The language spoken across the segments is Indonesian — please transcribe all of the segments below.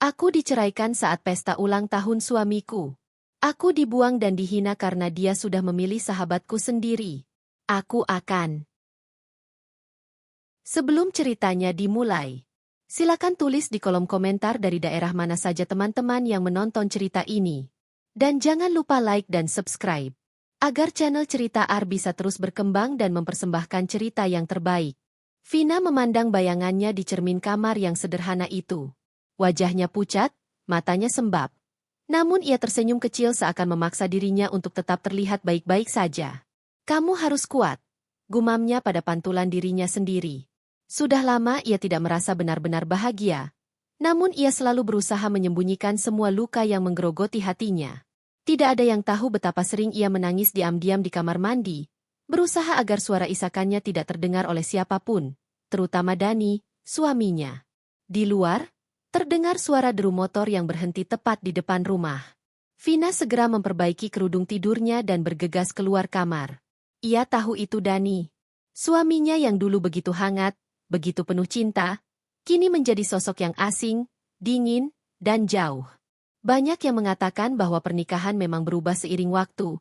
Aku diceraikan saat pesta ulang tahun suamiku. Aku dibuang dan dihina karena dia sudah memilih sahabatku sendiri. Aku akan. Sebelum ceritanya dimulai, silakan tulis di kolom komentar dari daerah mana saja teman-teman yang menonton cerita ini. Dan jangan lupa like dan subscribe, agar channel Cerita Ar bisa terus berkembang dan mempersembahkan cerita yang terbaik. Vina memandang bayangannya di cermin kamar yang sederhana itu. Wajahnya pucat, matanya sembab. Namun ia tersenyum kecil seakan memaksa dirinya untuk tetap terlihat baik-baik saja. Kamu harus kuat, gumamnya pada pantulan dirinya sendiri. Sudah lama ia tidak merasa benar-benar bahagia. Namun ia selalu berusaha menyembunyikan semua luka yang menggerogoti hatinya. Tidak ada yang tahu betapa sering ia menangis diam-diam di kamar mandi, berusaha agar suara isakannya tidak terdengar oleh siapapun, terutama Dani, suaminya. Di luar, terdengar suara deru motor yang berhenti tepat di depan rumah. Vina segera memperbaiki kerudung tidurnya dan bergegas keluar kamar. Ia tahu itu Dani. Suaminya yang dulu begitu hangat, begitu penuh cinta, kini menjadi sosok yang asing, dingin, dan jauh. Banyak yang mengatakan bahwa pernikahan memang berubah seiring waktu,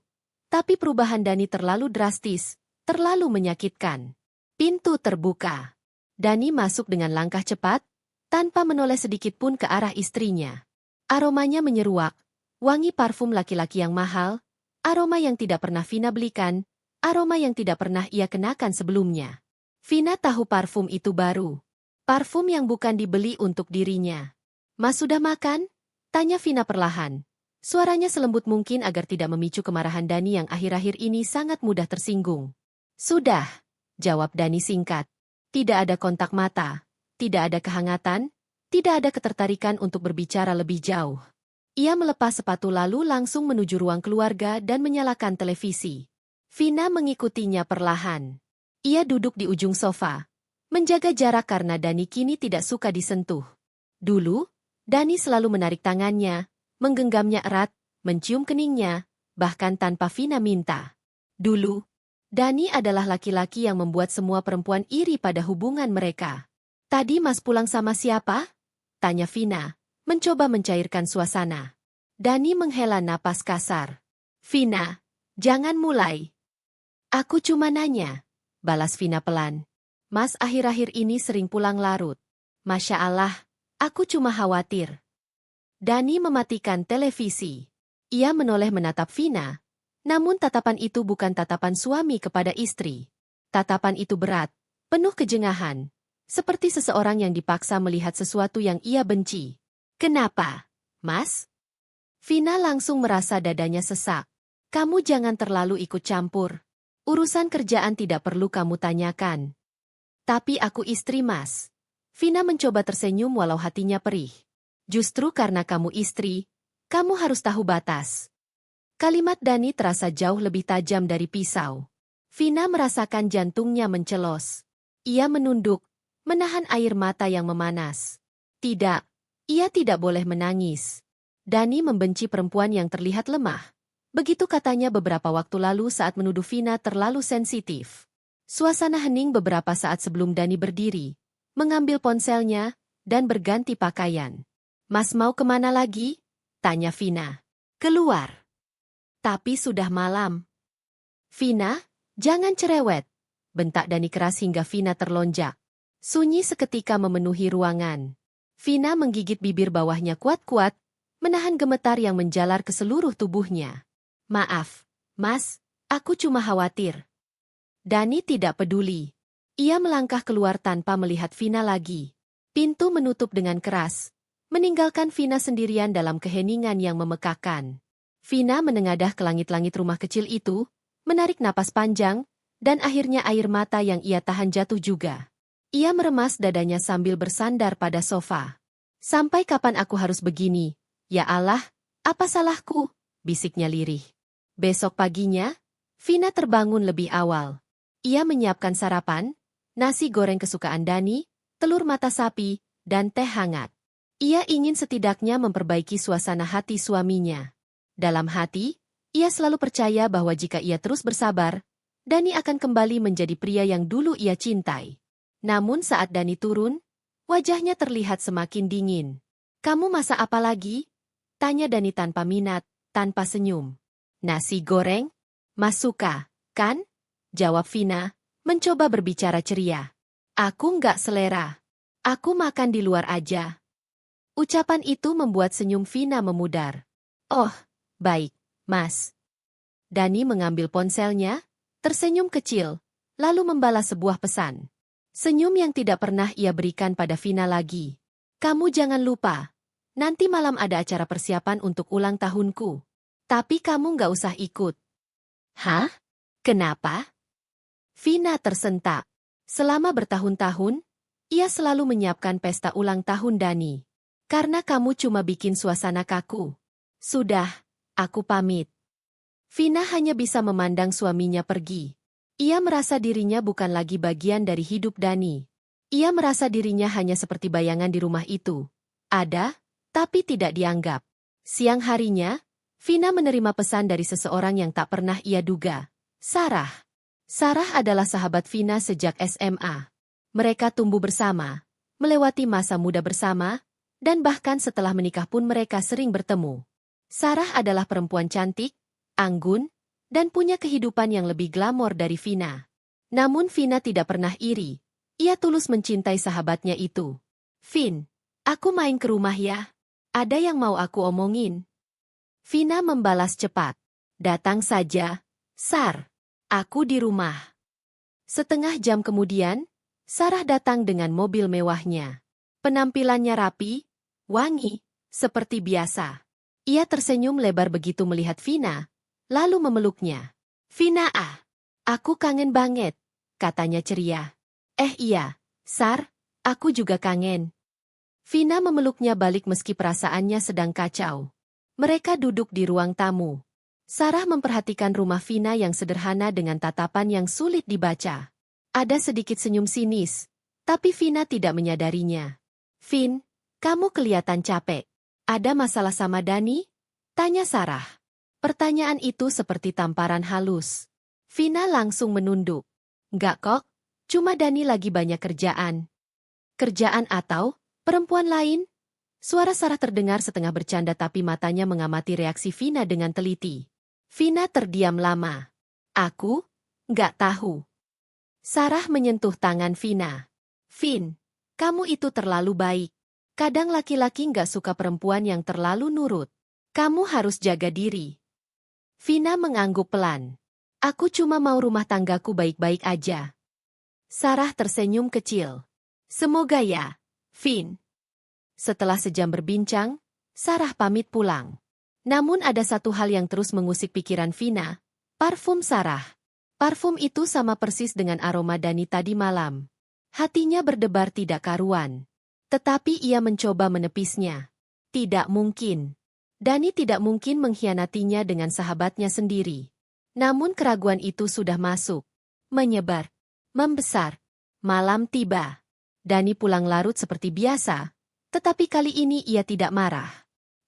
tapi perubahan Dani terlalu drastis, terlalu menyakitkan. Pintu terbuka. Dani masuk dengan langkah cepat, tanpa menoleh sedikit pun ke arah istrinya. Aromanya menyeruak, wangi parfum laki-laki yang mahal, aroma yang tidak pernah Vina belikan, aroma yang tidak pernah ia kenakan sebelumnya. Vina tahu parfum itu baru. Parfum yang bukan dibeli untuk dirinya. Mas sudah makan? Tanya Vina perlahan. Suaranya selembut mungkin agar tidak memicu kemarahan Dani yang akhir-akhir ini sangat mudah tersinggung. Sudah, jawab Dani singkat. Tidak ada kontak mata, tidak ada kehangatan, tidak ada ketertarikan untuk berbicara lebih jauh. Ia melepas sepatu lalu langsung menuju ruang keluarga dan menyalakan televisi. Vina mengikutinya perlahan. Ia duduk di ujung sofa, menjaga jarak karena Dani kini tidak suka disentuh. Dulu, Dani selalu menarik tangannya, menggenggamnya erat, mencium keningnya, bahkan tanpa Vina minta. Dulu, Dani adalah laki-laki yang membuat semua perempuan iri pada hubungan mereka. Tadi Mas pulang sama siapa? Tanya Vina, mencoba mencairkan suasana. Dani menghela napas kasar. Vina, jangan mulai. Aku cuma nanya. Balas Vina pelan. Mas akhir-akhir ini sering pulang larut. Masya Allah, aku cuma khawatir. Dani mematikan televisi. Ia menoleh menatap Vina, namun tatapan itu bukan tatapan suami kepada istri. Tatapan itu berat, penuh kejengahan, seperti seseorang yang dipaksa melihat sesuatu yang ia benci. Kenapa, Mas? Vina langsung merasa dadanya sesak. Kamu jangan terlalu ikut campur. Urusan kerjaan tidak perlu kamu tanyakan. Tapi aku istri Mas. Vina mencoba tersenyum walau hatinya perih. Justru karena kamu istri, kamu harus tahu batas. Kalimat Dani terasa jauh lebih tajam dari pisau. Vina merasakan jantungnya mencelos. Ia menunduk, menahan air mata yang memanas. Tidak, ia tidak boleh menangis. Dani membenci perempuan yang terlihat lemah. Begitu katanya beberapa waktu lalu saat menuduh Vina terlalu sensitif. Suasana hening beberapa saat sebelum Dani berdiri, mengambil ponselnya, dan berganti pakaian. Mas mau kemana lagi? Tanya Vina. Keluar. Tapi sudah malam. Vina, jangan cerewet. Bentak Dani keras hingga Vina terlonjak. Sunyi seketika memenuhi ruangan. Vina menggigit bibir bawahnya kuat-kuat, menahan gemetar yang menjalar ke seluruh tubuhnya. Maaf, Mas, aku cuma khawatir. Dani tidak peduli. Ia melangkah keluar tanpa melihat Vina lagi. Pintu menutup dengan keras, meninggalkan Vina sendirian dalam keheningan yang memekakan. Vina menengadah ke langit-langit rumah kecil itu, menarik napas panjang, dan akhirnya air mata yang ia tahan jatuh juga. Ia meremas dadanya sambil bersandar pada sofa. Sampai kapan aku harus begini? Ya Allah, apa salahku? Bisiknya lirih. Besok paginya, Vina terbangun lebih awal. Ia menyiapkan sarapan, nasi goreng kesukaan Dani, telur mata sapi, dan teh hangat. Ia ingin setidaknya memperbaiki suasana hati suaminya. Dalam hati, ia selalu percaya bahwa jika ia terus bersabar, Dani akan kembali menjadi pria yang dulu ia cintai. Namun saat Dani turun, wajahnya terlihat semakin dingin. Kamu masak apa lagi? Tanya Dani tanpa minat, tanpa senyum. Nasi goreng? Mas suka, kan? Jawab Vina, mencoba berbicara ceria. Aku nggak selera. Aku makan di luar aja. Ucapan itu membuat senyum Vina memudar. Oh, baik, Mas. Dani mengambil ponselnya, tersenyum kecil, lalu membalas sebuah pesan. Senyum yang tidak pernah ia berikan pada Vina lagi. Kamu jangan lupa, nanti malam ada acara persiapan untuk ulang tahunku. Tapi kamu nggak usah ikut. Hah? Kenapa? Vina tersentak. Selama bertahun-tahun, ia selalu menyiapkan pesta ulang tahun Dani. Karena kamu cuma bikin suasana kaku. Sudah, aku pamit. Vina hanya bisa memandang suaminya pergi. Ia merasa dirinya bukan lagi bagian dari hidup Dani. Ia merasa dirinya hanya seperti bayangan di rumah itu. Ada, tapi tidak dianggap. Siang harinya, Vina menerima pesan dari seseorang yang tak pernah ia duga. Sarah. Sarah adalah sahabat Vina sejak SMA. Mereka tumbuh bersama, melewati masa muda bersama, dan bahkan setelah menikah pun mereka sering bertemu. Sarah adalah perempuan cantik, anggun, dan punya kehidupan yang lebih glamor dari Vina. Namun Vina tidak pernah iri. Ia tulus mencintai sahabatnya itu. Vin, aku main ke rumah ya. Ada yang mau aku omongin. Vina membalas cepat. Datang saja, Sar. Aku di rumah. Setengah jam kemudian, Sarah datang dengan mobil mewahnya. Penampilannya rapi, wangi, seperti biasa. Ia tersenyum lebar begitu melihat Vina, lalu memeluknya. Vina aku kangen banget, katanya ceria. Iya, Sar, aku juga kangen. Vina memeluknya balik meski perasaannya sedang kacau. Mereka duduk di ruang tamu. Sarah memperhatikan rumah Vina yang sederhana dengan tatapan yang sulit dibaca. Ada sedikit senyum sinis, tapi Vina tidak menyadarinya. Vin, kamu kelihatan capek. Ada masalah sama Dani? Tanya Sarah. Pertanyaan itu seperti tamparan halus. Vina langsung menunduk. Nggak kok, cuma Dani lagi banyak kerjaan. Kerjaan atau perempuan lain? Suara Sarah terdengar setengah bercanda tapi matanya mengamati reaksi Vina dengan teliti. Vina terdiam lama. Aku? Nggak tahu. Sarah menyentuh tangan Vina. Vin, kamu itu terlalu baik. Kadang laki-laki nggak suka perempuan yang terlalu nurut. Kamu harus jaga diri. Vina mengangguk pelan. Aku cuma mau rumah tanggaku baik-baik aja. Sarah tersenyum kecil. Semoga ya, Vin. Setelah sejam berbincang, Sarah pamit pulang. Namun ada satu hal yang terus mengusik pikiran Vina, parfum Sarah. Parfum itu sama persis dengan aroma Dani tadi malam. Hatinya berdebar tidak karuan. Tetapi ia mencoba menepisnya. Tidak mungkin. Dani tidak mungkin mengkhianatinya dengan sahabatnya sendiri. Namun keraguan itu sudah masuk. Menyebar. Membesar. Malam tiba. Dani pulang larut seperti biasa. Tetapi kali ini ia tidak marah.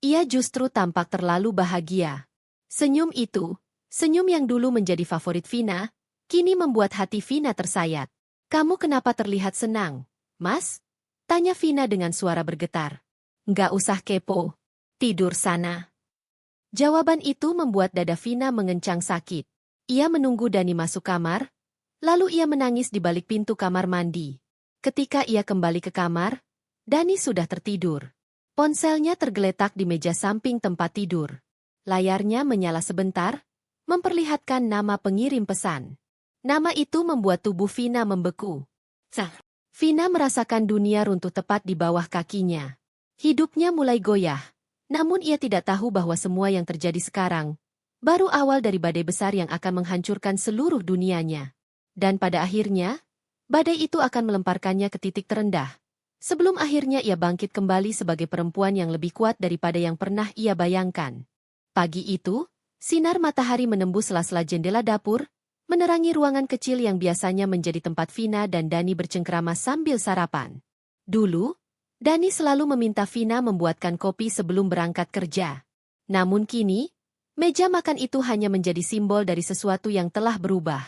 Ia justru tampak terlalu bahagia. Senyum itu, senyum yang dulu menjadi favorit Vina, kini membuat hati Vina tersayat. Kamu kenapa terlihat senang, Mas? Tanya Vina dengan suara bergetar. Nggak usah kepo. Tidur sana. Jawaban itu membuat dada Vina mengencang sakit. Ia menunggu Dani masuk kamar, lalu ia menangis di balik pintu kamar mandi. Ketika ia kembali ke kamar, Dani sudah tertidur. Ponselnya tergeletak di meja samping tempat tidur. Layarnya menyala sebentar, memperlihatkan nama pengirim pesan. Nama itu membuat tubuh Vina membeku. Vina merasakan dunia runtuh tepat di bawah kakinya. Hidupnya mulai goyah, namun ia tidak tahu bahwa semua yang terjadi sekarang baru awal dari badai besar yang akan menghancurkan seluruh dunianya. Dan pada akhirnya, badai itu akan melemparkannya ke titik terendah. Sebelum akhirnya ia bangkit kembali sebagai perempuan yang lebih kuat daripada yang pernah ia bayangkan. Pagi itu, sinar matahari menembus sela-sela jendela dapur, menerangi ruangan kecil yang biasanya menjadi tempat Vina dan Dani bercengkrama sambil sarapan. Dulu, Dani selalu meminta Vina membuatkan kopi sebelum berangkat kerja. Namun kini, meja makan itu hanya menjadi simbol dari sesuatu yang telah berubah.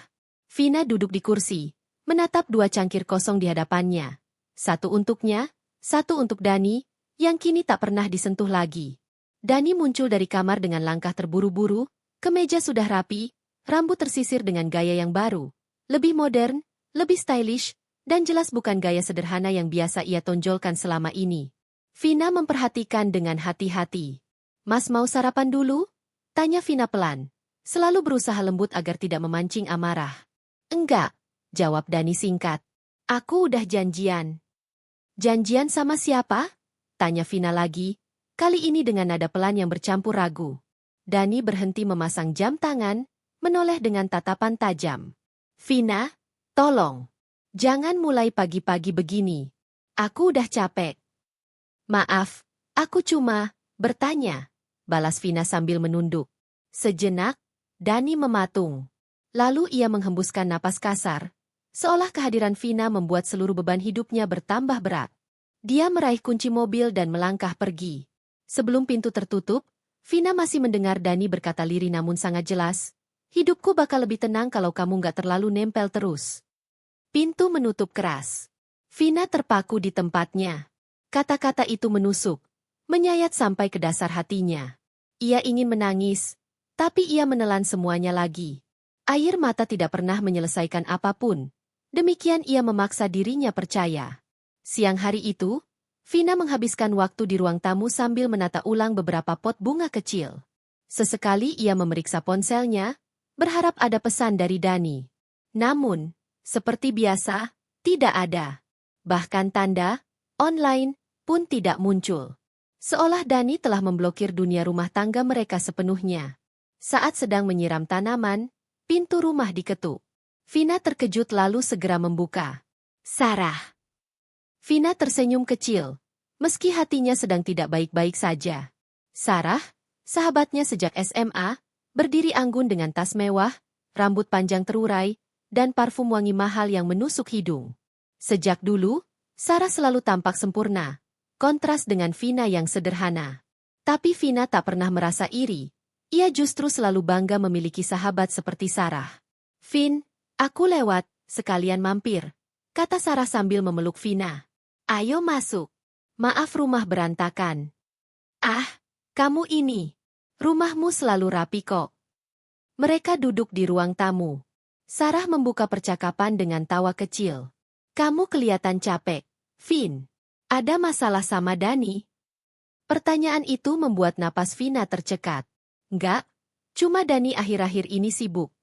Vina duduk di kursi, menatap dua cangkir kosong di hadapannya. Satu untuknya, satu untuk Dani, yang kini tak pernah disentuh lagi. Dani muncul dari kamar dengan langkah terburu-buru, kemeja sudah rapi, rambut tersisir dengan gaya yang baru, lebih modern, lebih stylish, dan jelas bukan gaya sederhana yang biasa ia tonjolkan selama ini. Vina memperhatikan dengan hati-hati. "Mas mau sarapan dulu?" tanya Vina pelan, selalu berusaha lembut agar tidak memancing amarah. "Enggak," jawab Dani singkat. "Aku udah janjian." "Janjian sama siapa?" tanya Vina lagi, kali ini dengan nada pelan yang bercampur ragu. Dani berhenti memasang jam tangan, menoleh dengan tatapan tajam. "Vina, tolong. Jangan mulai pagi-pagi begini. Aku udah capek." "Maaf, aku cuma bertanya," balas Vina sambil menunduk. Sejenak, Dani mematung. Lalu ia menghembuskan napas kasar, seolah kehadiran Vina membuat seluruh beban hidupnya bertambah berat. Dia meraih kunci mobil dan melangkah pergi. Sebelum pintu tertutup, Vina masih mendengar Dani berkata lirih namun sangat jelas, "Hidupku bakal lebih tenang kalau kamu nggak terlalu nempel terus." Pintu menutup keras. Vina terpaku di tempatnya. Kata-kata itu menusuk, menyayat sampai ke dasar hatinya. Ia ingin menangis, tapi ia menelan semuanya lagi. Air mata tidak pernah menyelesaikan apapun. Demikian ia memaksa dirinya percaya. Siang hari itu, Vina menghabiskan waktu di ruang tamu sambil menata ulang beberapa pot bunga kecil. Sesekali ia memeriksa ponselnya, berharap ada pesan dari Dani. Namun, seperti biasa, tidak ada. Bahkan tanda online pun tidak muncul. Seolah Dani telah memblokir dunia rumah tangga mereka sepenuhnya. Saat sedang menyiram tanaman, pintu rumah diketuk. Vina terkejut lalu segera membuka. "Sarah." Vina tersenyum kecil, meski hatinya sedang tidak baik-baik saja. Sarah, sahabatnya sejak SMA, berdiri anggun dengan tas mewah, rambut panjang terurai, dan parfum wangi mahal yang menusuk hidung. Sejak dulu, Sarah selalu tampak sempurna, kontras dengan Vina yang sederhana. Tapi Vina tak pernah merasa iri, ia justru selalu bangga memiliki sahabat seperti Sarah. "Vin, aku lewat, sekalian mampir," kata Sarah sambil memeluk Vina. "Ayo masuk. Maaf rumah berantakan." "Ah, kamu ini. Rumahmu selalu rapi kok." Mereka duduk di ruang tamu. Sarah membuka percakapan dengan tawa kecil. "Kamu kelihatan capek, Vin. Ada masalah sama Dani?" Pertanyaan itu membuat napas Vina tercekat. "Enggak, cuma Dani akhir-akhir ini sibuk."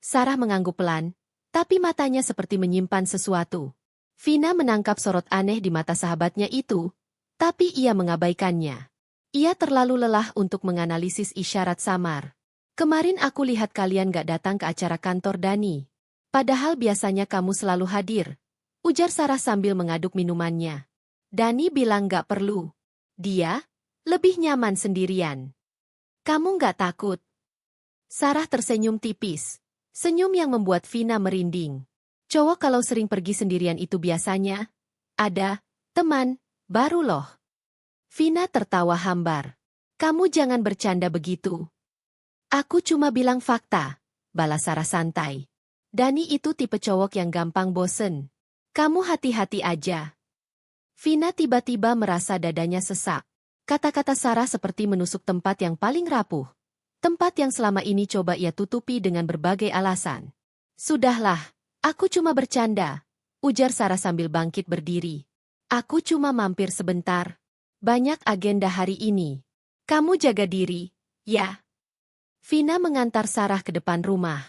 Sarah mengangguk pelan, tapi matanya seperti menyimpan sesuatu. Vina menangkap sorot aneh di mata sahabatnya itu, tapi ia mengabaikannya. Ia terlalu lelah untuk menganalisis isyarat samar. "Kemarin aku lihat kalian gak datang ke acara kantor Dani. Padahal biasanya kamu selalu hadir," ujar Sarah sambil mengaduk minumannya. "Dani bilang gak perlu. Dia lebih nyaman sendirian." "Kamu gak takut?" Sarah tersenyum tipis, senyum yang membuat Vina merinding. Cowok kalau sering pergi sendirian itu biasanya ada teman baru loh. Vina tertawa hambar. "Kamu jangan bercanda begitu." "Aku cuma bilang fakta," balas Sarah santai. "Dani itu tipe cowok yang gampang bosen. Kamu hati-hati aja." Vina tiba-tiba merasa dadanya sesak. Kata-kata Sarah seperti menusuk tempat yang paling rapuh. Tempat yang selama ini coba ia tutupi dengan berbagai alasan. "Sudahlah. Aku cuma bercanda," ujar Sarah sambil bangkit berdiri. "Aku cuma mampir sebentar. Banyak agenda hari ini. Kamu jaga diri, ya." Vina mengantar Sarah ke depan rumah.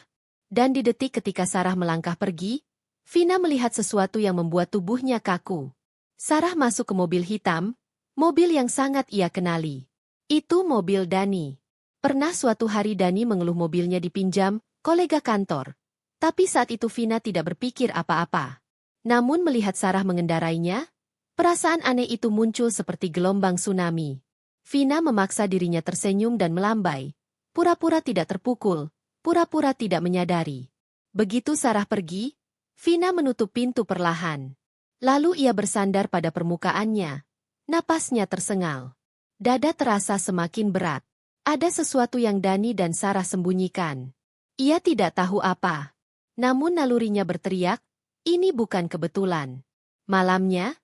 Dan di detik ketika Sarah melangkah pergi, Vina melihat sesuatu yang membuat tubuhnya kaku. Sarah masuk ke mobil hitam, mobil yang sangat ia kenali. Itu mobil Dani. Pernah suatu hari Dani mengeluh mobilnya dipinjam kolega kantor. Tapi saat itu Vina tidak berpikir apa-apa. Namun melihat Sarah mengendarainya, perasaan aneh itu muncul seperti gelombang tsunami. Vina memaksa dirinya tersenyum dan melambai. Pura-pura tidak terpukul, pura-pura tidak menyadari. Begitu Sarah pergi, Vina menutup pintu perlahan. Lalu ia bersandar pada permukaannya. Napasnya tersengal. Dada terasa semakin berat. Ada sesuatu yang Dani dan Sarah sembunyikan. Ia tidak tahu apa. Namun nalurinya berteriak, ini bukan kebetulan. Malamnya,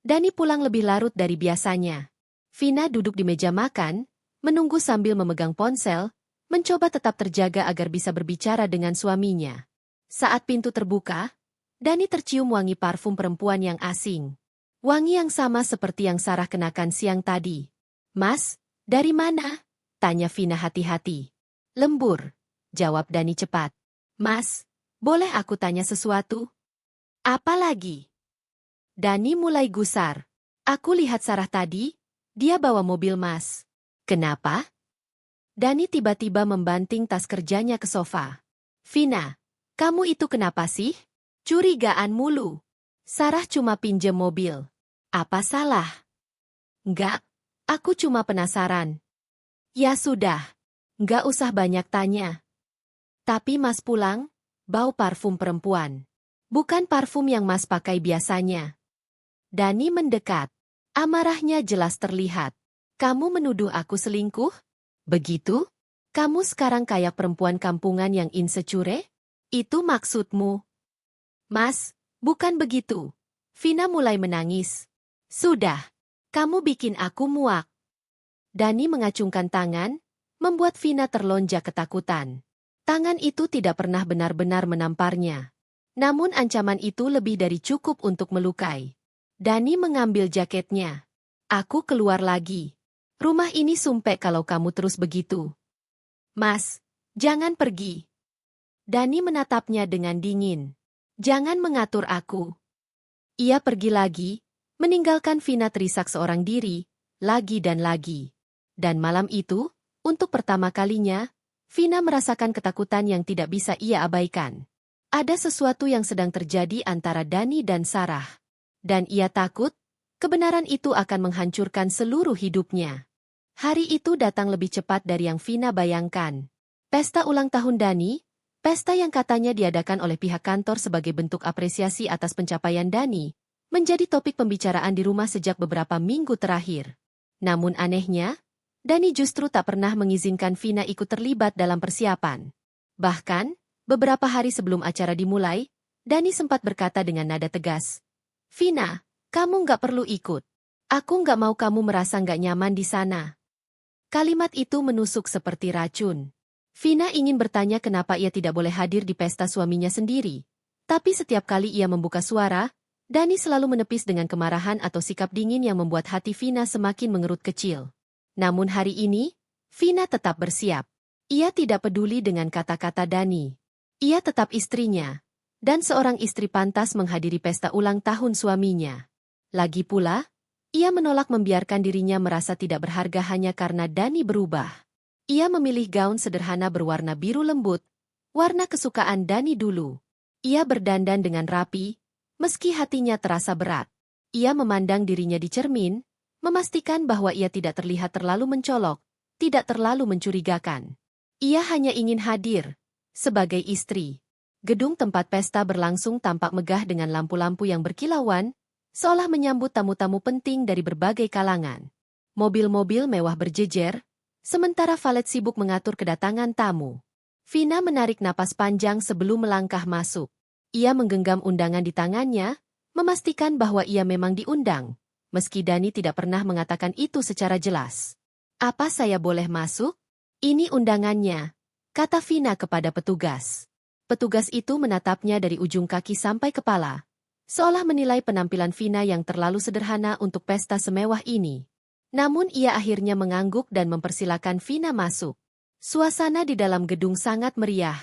Dani pulang lebih larut dari biasanya. Vina duduk di meja makan, menunggu sambil memegang ponsel, mencoba tetap terjaga agar bisa berbicara dengan suaminya. Saat pintu terbuka, Dani tercium wangi parfum perempuan yang asing. Wangi yang sama seperti yang Sarah kenakan siang tadi. "Mas, dari mana?" tanya Vina hati-hati. "Lembur," jawab Dani cepat. "Mas, boleh aku tanya sesuatu?" "Apa lagi?" Dani mulai gusar. "Aku lihat Sarah tadi, dia bawa mobil Mas." "Kenapa?" Dani tiba-tiba membanting tas kerjanya ke sofa. "Vina, kamu itu kenapa sih? Curigaan mulu. Sarah cuma pinjem mobil. Apa salah?" "Enggak, aku cuma penasaran." "Ya sudah, enggak usah banyak tanya." "Tapi Mas pulang, bau parfum perempuan. Bukan parfum yang Mas pakai biasanya." Dani mendekat. Amarahnya jelas terlihat. "Kamu menuduh aku selingkuh? Begitu? Kamu sekarang kayak perempuan kampungan yang insecure? Itu maksudmu?" "Mas, bukan begitu." Vina mulai menangis. "Sudah, kamu bikin aku muak." Dani mengacungkan tangan, membuat Vina terlonjak ketakutan. Tangan itu tidak pernah benar-benar menamparnya. Namun ancaman itu lebih dari cukup untuk melukai. Dani mengambil jaketnya. "Aku keluar lagi. Rumah ini sumpek kalau kamu terus begitu." "Mas, jangan pergi." Dani menatapnya dengan dingin. "Jangan mengatur aku." Ia pergi lagi, meninggalkan Vina terisak seorang diri, lagi dan lagi. Dan malam itu, untuk pertama kalinya, Vina merasakan ketakutan yang tidak bisa ia abaikan. Ada sesuatu yang sedang terjadi antara Dani dan Sarah. Dan ia takut, kebenaran itu akan menghancurkan seluruh hidupnya. Hari itu datang lebih cepat dari yang Vina bayangkan. Pesta ulang tahun Dani, pesta yang katanya diadakan oleh pihak kantor sebagai bentuk apresiasi atas pencapaian Dani, menjadi topik pembicaraan di rumah sejak beberapa minggu terakhir. Namun anehnya, Dani justru tak pernah mengizinkan Vina ikut terlibat dalam persiapan. Bahkan, beberapa hari sebelum acara dimulai, Dani sempat berkata dengan nada tegas, "Vina, kamu nggak perlu ikut. Aku nggak mau kamu merasa nggak nyaman di sana." Kalimat itu menusuk seperti racun. Vina ingin bertanya kenapa ia tidak boleh hadir di pesta suaminya sendiri. Tapi setiap kali ia membuka suara, Dani selalu menepis dengan kemarahan atau sikap dingin yang membuat hati Vina semakin mengerut kecil. Namun hari ini, Vina tetap bersiap. Ia tidak peduli dengan kata-kata Dani. Ia tetap istrinya. Dan seorang istri pantas menghadiri pesta ulang tahun suaminya. Lagi pula, ia menolak membiarkan dirinya merasa tidak berharga hanya karena Dani berubah. Ia memilih gaun sederhana berwarna biru lembut, warna kesukaan Dani dulu. Ia berdandan dengan rapi, meski hatinya terasa berat. Ia memandang dirinya di cermin, memastikan bahwa ia tidak terlihat terlalu mencolok, tidak terlalu mencurigakan. Ia hanya ingin hadir, sebagai istri. Gedung tempat pesta berlangsung tampak megah dengan lampu-lampu yang berkilauan, seolah menyambut tamu-tamu penting dari berbagai kalangan. Mobil-mobil mewah berjejer, sementara valet sibuk mengatur kedatangan tamu. Vina menarik napas panjang sebelum melangkah masuk. Ia menggenggam undangan di tangannya, memastikan bahwa ia memang diundang, meski Dani tidak pernah mengatakan itu secara jelas. "Apa saya boleh masuk? Ini undangannya," kata Vina kepada petugas. Petugas itu menatapnya dari ujung kaki sampai kepala, seolah menilai penampilan Vina yang terlalu sederhana untuk pesta semewah ini. Namun ia akhirnya mengangguk dan mempersilakan Vina masuk. Suasana di dalam gedung sangat meriah.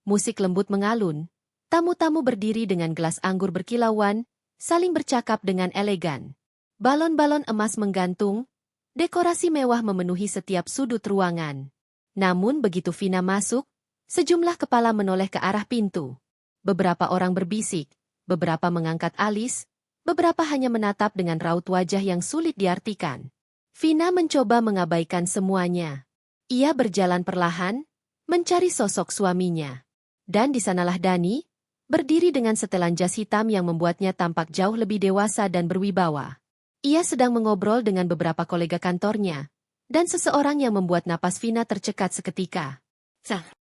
Musik lembut mengalun, tamu-tamu berdiri dengan gelas anggur berkilauan, saling bercakap dengan elegan. Balon-balon emas menggantung, dekorasi mewah memenuhi setiap sudut ruangan. Namun begitu Vina masuk, sejumlah kepala menoleh ke arah pintu. Beberapa orang berbisik, beberapa mengangkat alis, beberapa hanya menatap dengan raut wajah yang sulit diartikan. Vina mencoba mengabaikan semuanya. Ia berjalan perlahan, mencari sosok suaminya. Dan di sanalah Dani, berdiri dengan setelan jas hitam yang membuatnya tampak jauh lebih dewasa dan berwibawa. Ia sedang mengobrol dengan beberapa kolega kantornya, dan seseorang yang membuat napas Vina tercekat seketika.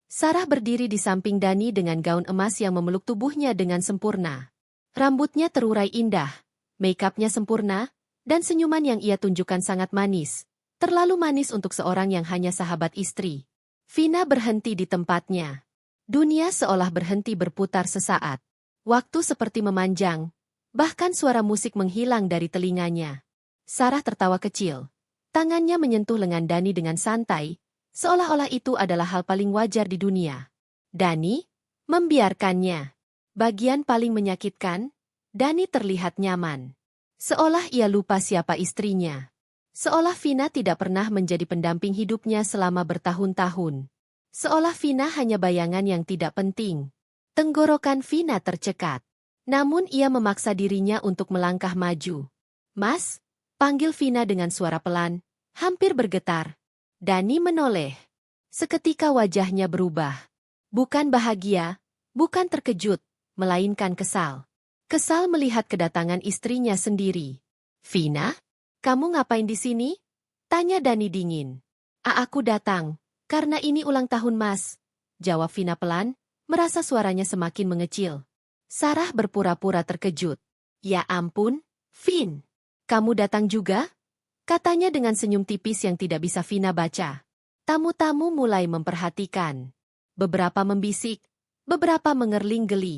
Sarah berdiri di samping Dani dengan gaun emas yang memeluk tubuhnya dengan sempurna. Rambutnya terurai indah, Make-upnya sempurna, dan senyuman yang ia tunjukkan sangat manis. Terlalu manis untuk seorang yang hanya sahabat istri. Vina berhenti di tempatnya. Dunia seolah berhenti berputar sesaat. Waktu seperti memanjang, bahkan suara musik menghilang dari telinganya. Sarah tertawa kecil. Tangannya menyentuh lengan Dani dengan santai, seolah-olah itu adalah hal paling wajar di dunia. Dani membiarkannya. Bagian paling menyakitkan, Dani terlihat nyaman. Seolah ia lupa siapa istrinya. Seolah Vina tidak pernah menjadi pendamping hidupnya selama bertahun-tahun. Seolah Vina hanya bayangan yang tidak penting. Tenggorokan Vina tercekat. Namun ia memaksa dirinya untuk melangkah maju. "Mas," panggil Vina dengan suara pelan, hampir bergetar. Dani menoleh. Seketika wajahnya berubah. Bukan bahagia, bukan terkejut, melainkan kesal. Kesal melihat kedatangan istrinya sendiri. "Vina, kamu ngapain di sini?" tanya Dani dingin. Aku datang, karena ini ulang tahun Mas," jawab Vina pelan, merasa suaranya semakin mengecil. Sarah berpura-pura terkejut. "Ya ampun, Vin, kamu datang juga?" katanya dengan senyum tipis yang tidak bisa Vina baca. Tamu-tamu mulai memperhatikan. Beberapa membisik, beberapa mengerling geli.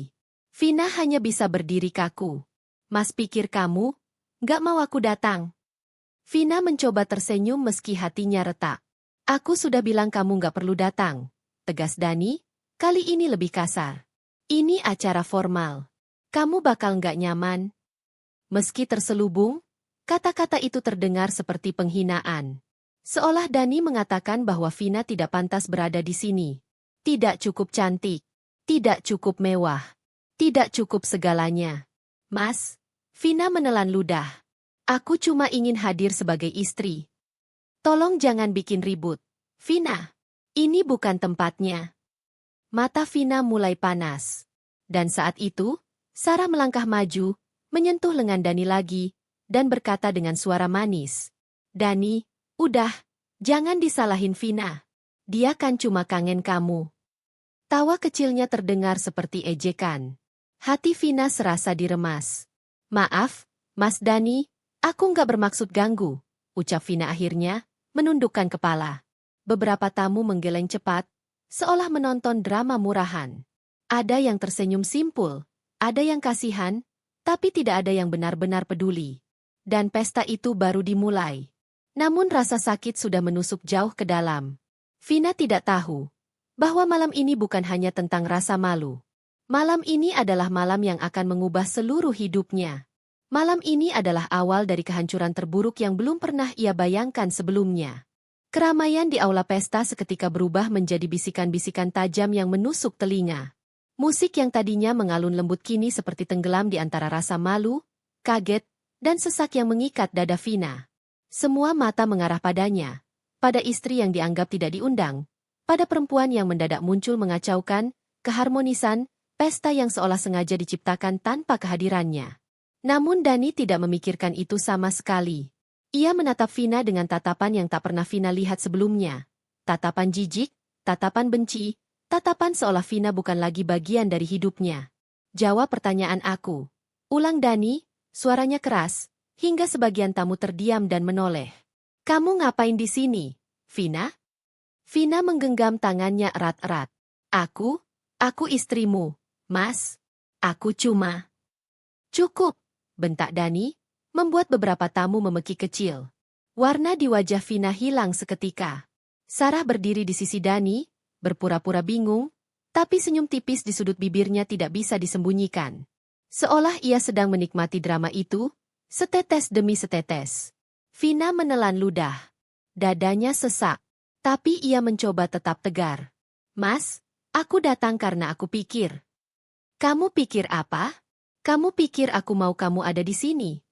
Vina hanya bisa berdiri kaku. "Mas pikir kamu nggak mau aku datang?" Vina mencoba tersenyum meski hatinya retak. "Aku sudah bilang kamu nggak perlu datang," tegas Dani, kali ini lebih kasar. "Ini acara formal. Kamu bakal nggak nyaman." Meski terselubung, kata-kata itu terdengar seperti penghinaan. Seolah Dani mengatakan bahwa Vina tidak pantas berada di sini. Tidak cukup cantik, tidak cukup mewah, tidak cukup segalanya. "Mas," Vina menelan ludah. "Aku cuma ingin hadir sebagai istri. Tolong jangan bikin ribut. Vina, ini bukan tempatnya." Mata Vina mulai panas. Dan saat itu, Sarah melangkah maju, menyentuh lengan Dani lagi, dan berkata dengan suara manis. "Dani, udah, jangan disalahin Vina. Dia kan cuma kangen kamu." Tawa kecilnya terdengar seperti ejekan. Hati Vina serasa diremas. "Maaf, Mas Dani, aku nggak bermaksud ganggu," ucap Vina akhirnya, menundukkan kepala. Beberapa tamu menggeleng cepat, seolah menonton drama murahan. Ada yang tersenyum simpul, ada yang kasihan, tapi tidak ada yang benar-benar peduli. Dan pesta itu baru dimulai. Namun rasa sakit sudah menusuk jauh ke dalam. Vina tidak tahu bahwa malam ini bukan hanya tentang rasa malu. Malam ini adalah malam yang akan mengubah seluruh hidupnya. Malam ini adalah awal dari kehancuran terburuk yang belum pernah ia bayangkan sebelumnya. Keramaian di aula pesta seketika berubah menjadi bisikan-bisikan tajam yang menusuk telinga. Musik yang tadinya mengalun lembut kini seperti tenggelam di antara rasa malu, kaget, dan sesak yang mengikat dada Vina. Semua mata mengarah padanya, pada istri yang dianggap tidak diundang, pada perempuan yang mendadak muncul mengacaukan keharmonisan pesta yang seolah sengaja diciptakan tanpa kehadirannya. Namun Dani tidak memikirkan itu sama sekali. Ia menatap Vina dengan tatapan yang tak pernah Vina lihat sebelumnya. Tatapan jijik, tatapan benci, tatapan seolah Vina bukan lagi bagian dari hidupnya. "Jawab pertanyaan aku," ulang Dani, suaranya keras, hingga sebagian tamu terdiam dan menoleh. "Kamu ngapain di sini, Vina?" Vina menggenggam tangannya erat-erat. Aku istrimu, Mas. Aku cuma..." "Cukup," bentak Dani, membuat beberapa tamu memekik kecil. Warna di wajah Vina hilang seketika. Sarah berdiri di sisi Dani, berpura-pura bingung, tapi senyum tipis di sudut bibirnya tidak bisa disembunyikan. Seolah ia sedang menikmati drama itu, setetes demi setetes. Vina menelan ludah. Dadanya sesak, tapi ia mencoba tetap tegar. "Mas, aku datang karena aku pikir." "Kamu pikir apa? Kamu pikir aku mau kamu ada di sini?"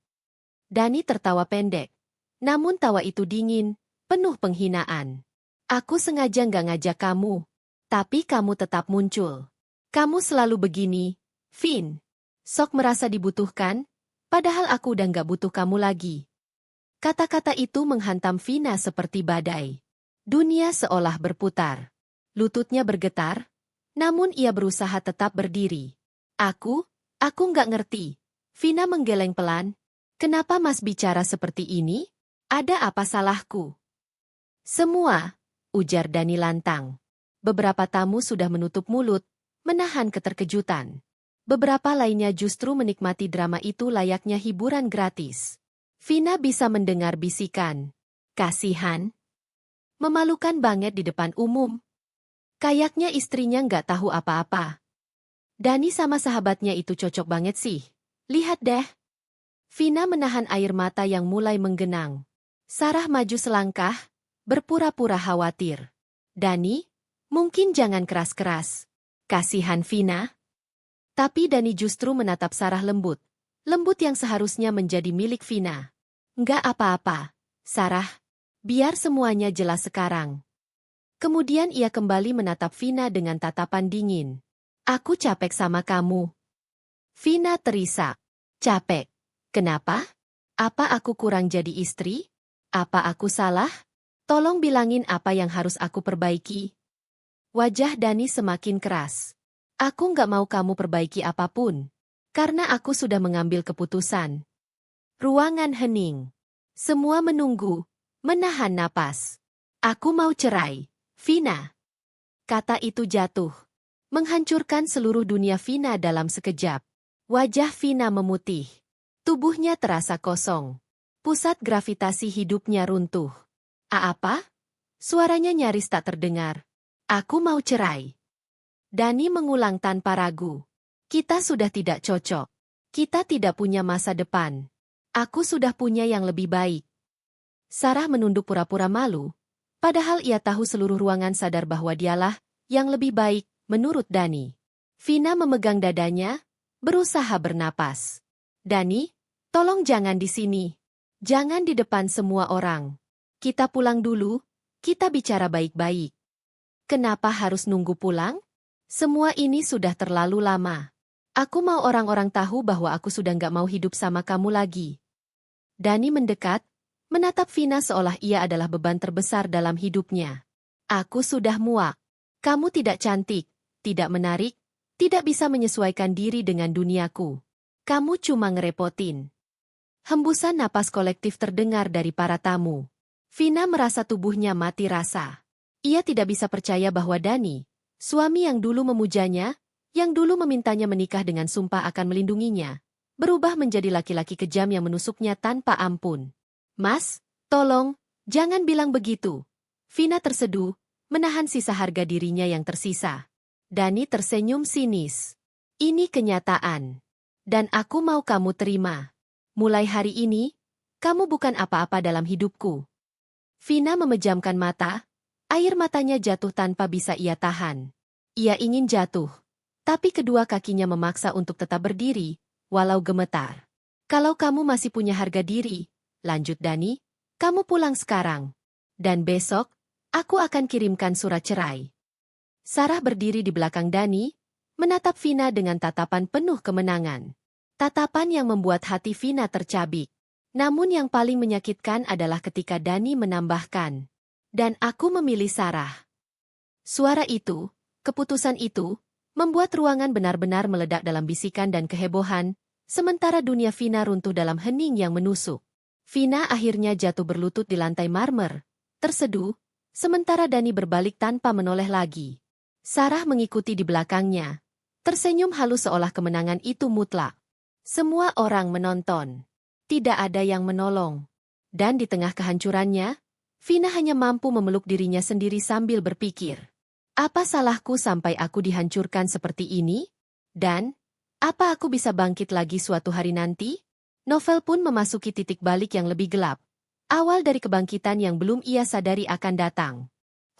Dani tertawa pendek. Namun tawa itu dingin, penuh penghinaan. "Aku sengaja nggak ngajak kamu. Tapi kamu tetap muncul. Kamu selalu begini, Vin. Sok merasa dibutuhkan, padahal aku udah nggak butuh kamu lagi." Kata-kata itu menghantam Vina seperti badai. Dunia seolah berputar. Lututnya bergetar, namun ia berusaha tetap berdiri. Aku nggak ngerti." Vina menggeleng pelan, Kenapa Mas bicara seperti ini? Ada apa salahku? Semua, ujar Dani lantang. Beberapa tamu sudah menutup mulut, menahan keterkejutan. Beberapa lainnya justru menikmati drama itu layaknya hiburan gratis. Vina bisa mendengar bisikan. Kasihan. Memalukan banget di depan umum. Kayaknya istrinya nggak tahu apa-apa. Dani sama sahabatnya itu cocok banget sih. Lihat deh. Vina menahan air mata yang mulai menggenang. Sarah maju selangkah, berpura-pura khawatir. Dani, mungkin jangan keras-keras. Kasihan Vina. Tapi Dani justru menatap Sarah lembut. Lembut yang seharusnya menjadi milik Vina. Nggak apa-apa, Sarah. Biar semuanya jelas sekarang. Kemudian ia kembali menatap Vina dengan tatapan dingin. Aku capek sama kamu. Vina terisak. Capek? Kenapa? Apa aku kurang jadi istri? Apa aku salah? Tolong bilangin apa yang harus aku perbaiki. Wajah Dani semakin keras. Aku nggak mau kamu perbaiki apapun. Karena aku sudah mengambil keputusan. Ruangan hening. Semua menunggu, menahan napas. Aku mau cerai, Vina. Kata itu jatuh. Menghancurkan seluruh dunia Vina dalam sekejap. Wajah Vina memutih. Tubuhnya terasa kosong. Pusat gravitasi hidupnya runtuh. Apa? Suaranya nyaris tak terdengar. Aku mau cerai. Dani mengulang tanpa ragu. Kita sudah tidak cocok. Kita tidak punya masa depan. Aku sudah punya yang lebih baik. Sarah menunduk pura-pura malu. Padahal ia tahu seluruh ruangan sadar bahwa dialah yang lebih baik, menurut Dani. Vina memegang dadanya, berusaha bernapas. Dani, tolong jangan di sini. Jangan di depan semua orang. Kita pulang dulu, kita bicara baik-baik. Kenapa harus nunggu pulang? Semua ini sudah terlalu lama. Aku mau orang-orang tahu bahwa aku sudah nggak mau hidup sama kamu lagi. Dani mendekat, menatap Vina seolah ia adalah beban terbesar dalam hidupnya. Aku sudah muak. Kamu tidak cantik, tidak menarik, tidak bisa menyesuaikan diri dengan duniaku. Kamu cuma ngerepotin. Hembusan napas kolektif terdengar dari para tamu. Vina merasa tubuhnya mati rasa. Ia tidak bisa percaya bahwa Dani, suami yang dulu memujanya, yang dulu memintanya menikah dengan sumpah akan melindunginya, berubah menjadi laki-laki kejam yang menusuknya tanpa ampun. Mas, tolong, jangan bilang begitu. Vina terseduh, menahan sisa harga dirinya yang tersisa. Dani tersenyum sinis. Ini kenyataan. Dan aku mau kamu terima. Mulai hari ini, kamu bukan apa-apa dalam hidupku. Vina memejamkan mata, air matanya jatuh tanpa bisa ia tahan. Ia ingin jatuh. Tapi kedua kakinya memaksa untuk tetap berdiri, walau gemetar. Kalau kamu masih punya harga diri, lanjut Dani, kamu pulang sekarang. Dan besok, aku akan kirimkan surat cerai. Sarah berdiri di belakang Dani, menatap Vina dengan tatapan penuh kemenangan. Tatapan yang membuat hati Vina tercabik. Namun yang paling menyakitkan adalah ketika Dani menambahkan, dan aku memilih Sarah. Suara itu, keputusan itu, membuat ruangan benar-benar meledak dalam bisikan dan kehebohan, sementara dunia Vina runtuh dalam hening yang menusuk. Vina akhirnya jatuh berlutut di lantai marmer, terseduh, sementara Dani berbalik tanpa menoleh lagi. Sarah mengikuti di belakangnya, tersenyum halus seolah kemenangan itu mutlak. Semua orang menonton. Tidak ada yang menolong. Dan di tengah kehancurannya, Vina hanya mampu memeluk dirinya sendiri sambil berpikir. Apa salahku sampai aku dihancurkan seperti ini? Dan, apa aku bisa bangkit lagi suatu hari nanti? Novel pun memasuki titik balik yang lebih gelap. Awal dari kebangkitan yang belum ia sadari akan datang.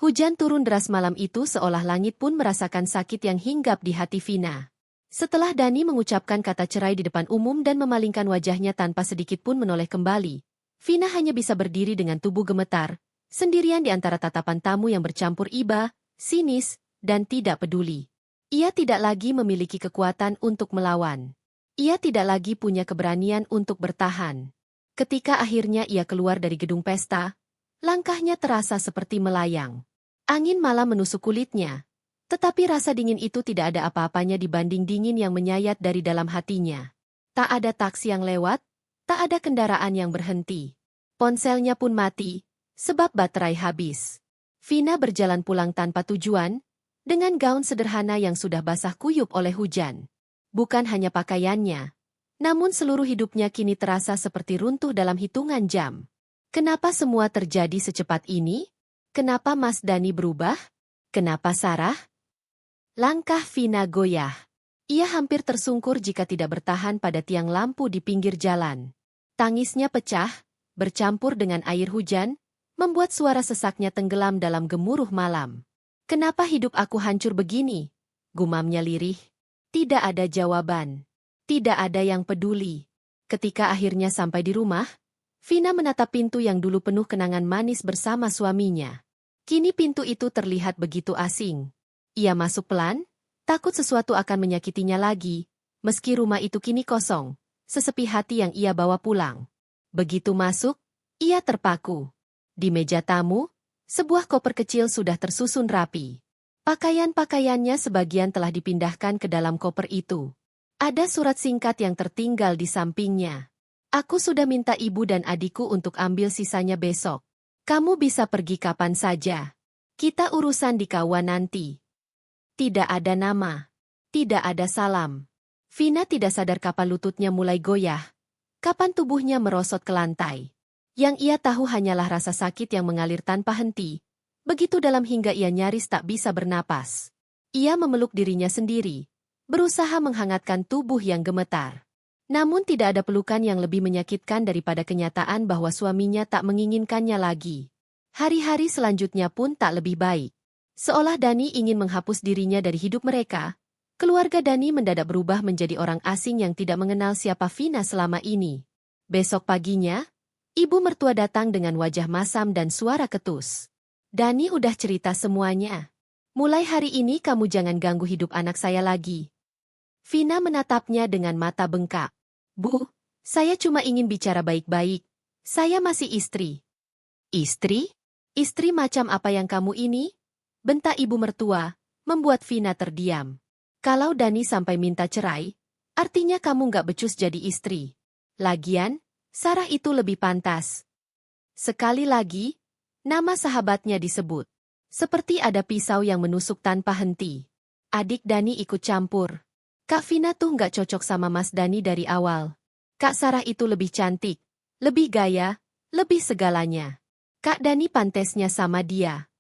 Hujan turun deras malam itu seolah langit pun merasakan sakit yang hinggap di hati Vina. Setelah Dani mengucapkan kata cerai di depan umum dan memalingkan wajahnya tanpa sedikit pun menoleh kembali, Vina hanya bisa berdiri dengan tubuh gemetar, sendirian di antara tatapan tamu yang bercampur iba, sinis, dan tidak peduli. Ia tidak lagi memiliki kekuatan untuk melawan. Ia tidak lagi punya keberanian untuk bertahan. Ketika akhirnya ia keluar dari gedung pesta, langkahnya terasa seperti melayang. Angin malam menusuk kulitnya, tetapi rasa dingin itu tidak ada apa-apanya dibanding dingin yang menyayat dari dalam hatinya. Tak ada taksi yang lewat, Tak ada kendaraan yang berhenti. Ponselnya pun mati, sebab baterai habis. Vina berjalan pulang tanpa tujuan, dengan gaun sederhana yang sudah basah kuyup oleh hujan. Bukan hanya pakaiannya, namun seluruh hidupnya kini terasa seperti runtuh dalam hitungan jam. Kenapa semua terjadi secepat ini? Kenapa Mas Dani berubah? Kenapa Sarah? Langkah Vina goyah. Ia hampir tersungkur jika tidak bertahan pada tiang lampu di pinggir jalan. Tangisnya pecah, bercampur dengan air hujan, membuat suara sesaknya tenggelam dalam gemuruh malam. Kenapa hidup aku hancur begini? Gumamnya lirih. Tidak ada jawaban. Tidak ada yang peduli. Ketika akhirnya sampai di rumah, Vina menatap pintu yang dulu penuh kenangan manis bersama suaminya. Kini pintu itu terlihat begitu asing. Ia masuk pelan, takut sesuatu akan menyakitinya lagi, meski rumah itu kini kosong, sesepi hati yang ia bawa pulang. Begitu masuk, ia terpaku. Di meja tamu, sebuah koper kecil sudah tersusun rapi. Pakaian-pakaiannya sebagian telah dipindahkan ke dalam koper itu. Ada surat singkat yang tertinggal di sampingnya. Aku sudah minta ibu dan adikku untuk ambil sisanya besok. Kamu bisa pergi kapan saja. Kita urusan di KUA nanti. Tidak ada nama. Tidak ada salam. Vina tidak sadar kapan lututnya mulai goyah, kapan tubuhnya merosot ke lantai. Yang ia tahu hanyalah rasa sakit yang mengalir tanpa henti, begitu dalam hingga ia nyaris tak bisa bernapas. Ia memeluk dirinya sendiri, berusaha menghangatkan tubuh yang gemetar. Namun tidak ada pelukan yang lebih menyakitkan daripada kenyataan bahwa suaminya tak menginginkannya lagi. Hari-hari selanjutnya pun tak lebih baik. Seolah Dani ingin menghapus dirinya dari hidup mereka, keluarga Dani mendadak berubah menjadi orang asing yang tidak mengenal siapa Vina selama ini. Besok paginya, ibu mertua datang dengan wajah masam dan suara ketus. Dani udah cerita semuanya. Mulai hari ini kamu jangan ganggu hidup anak saya lagi. Vina menatapnya dengan mata bengkak. Bu, saya cuma ingin bicara baik-baik. Saya masih istri. Istri? Istri macam apa yang kamu ini? Bentak ibu mertua, membuat Vina terdiam. Kalau Dani sampai minta cerai, artinya kamu nggak becus jadi istri. Lagian, Sarah itu lebih pantas. Sekali lagi, nama sahabatnya disebut. Seperti ada pisau yang menusuk tanpa henti. Adik Dani ikut campur. Kak Vina tuh nggak cocok sama Mas Dani dari awal. Kak Sarah itu lebih cantik, lebih gaya, lebih segalanya. Kak Dani pantesnya sama dia.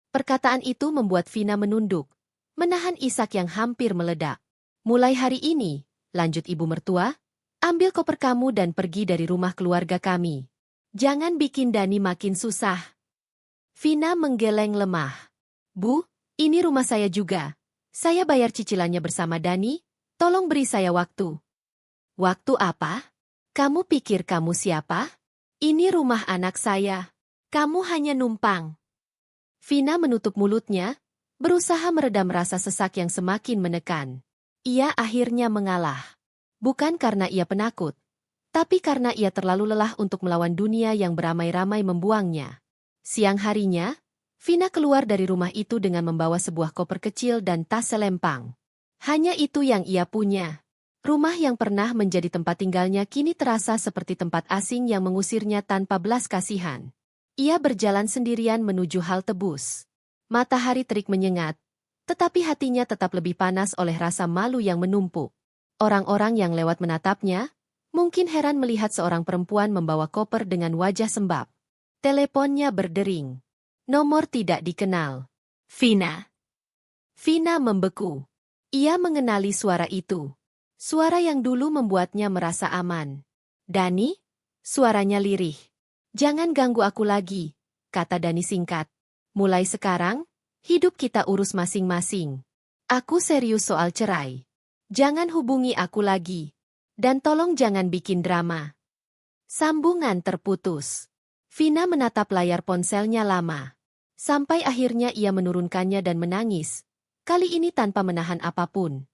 Perkataan itu membuat Vina menunduk, menahan isak yang hampir meledak. Mulai hari ini, lanjut ibu mertua, ambil koper kamu dan pergi dari rumah keluarga kami. Jangan bikin Dani makin susah. Vina menggeleng lemah. Bu, ini rumah saya juga. Saya bayar cicilannya bersama Dani, tolong beri saya waktu. Waktu apa? Kamu pikir kamu siapa? Ini rumah anak saya. Kamu hanya numpang. Vina menutup mulutnya, berusaha meredam rasa sesak yang semakin menekan. Ia akhirnya mengalah. Bukan karena ia penakut, tapi karena ia terlalu lelah untuk melawan dunia yang beramai-ramai membuangnya. Siang harinya, Vina keluar dari rumah itu dengan membawa sebuah koper kecil dan tas selempang. Hanya itu yang ia punya. Rumah yang pernah menjadi tempat tinggalnya kini terasa seperti tempat asing yang mengusirnya tanpa belas kasihan. Ia berjalan sendirian menuju halte bus. Matahari terik menyengat, tetapi hatinya tetap lebih panas oleh rasa malu yang menumpuk. Orang-orang yang lewat menatapnya, mungkin heran melihat seorang perempuan membawa koper dengan wajah sembab. Teleponnya berdering. Nomor tidak dikenal. Vina. Vina membeku. Ia mengenali suara itu. Suara yang dulu membuatnya merasa aman. Dani? Suaranya lirih. Jangan ganggu aku lagi, kata Dani singkat. Mulai sekarang, hidup kita urus masing-masing. Aku serius soal cerai. Jangan hubungi aku lagi. Dan tolong jangan bikin drama. Sambungan terputus. Vina menatap layar ponselnya lama. Sampai akhirnya ia menurunkannya dan menangis. Kali ini tanpa menahan apapun.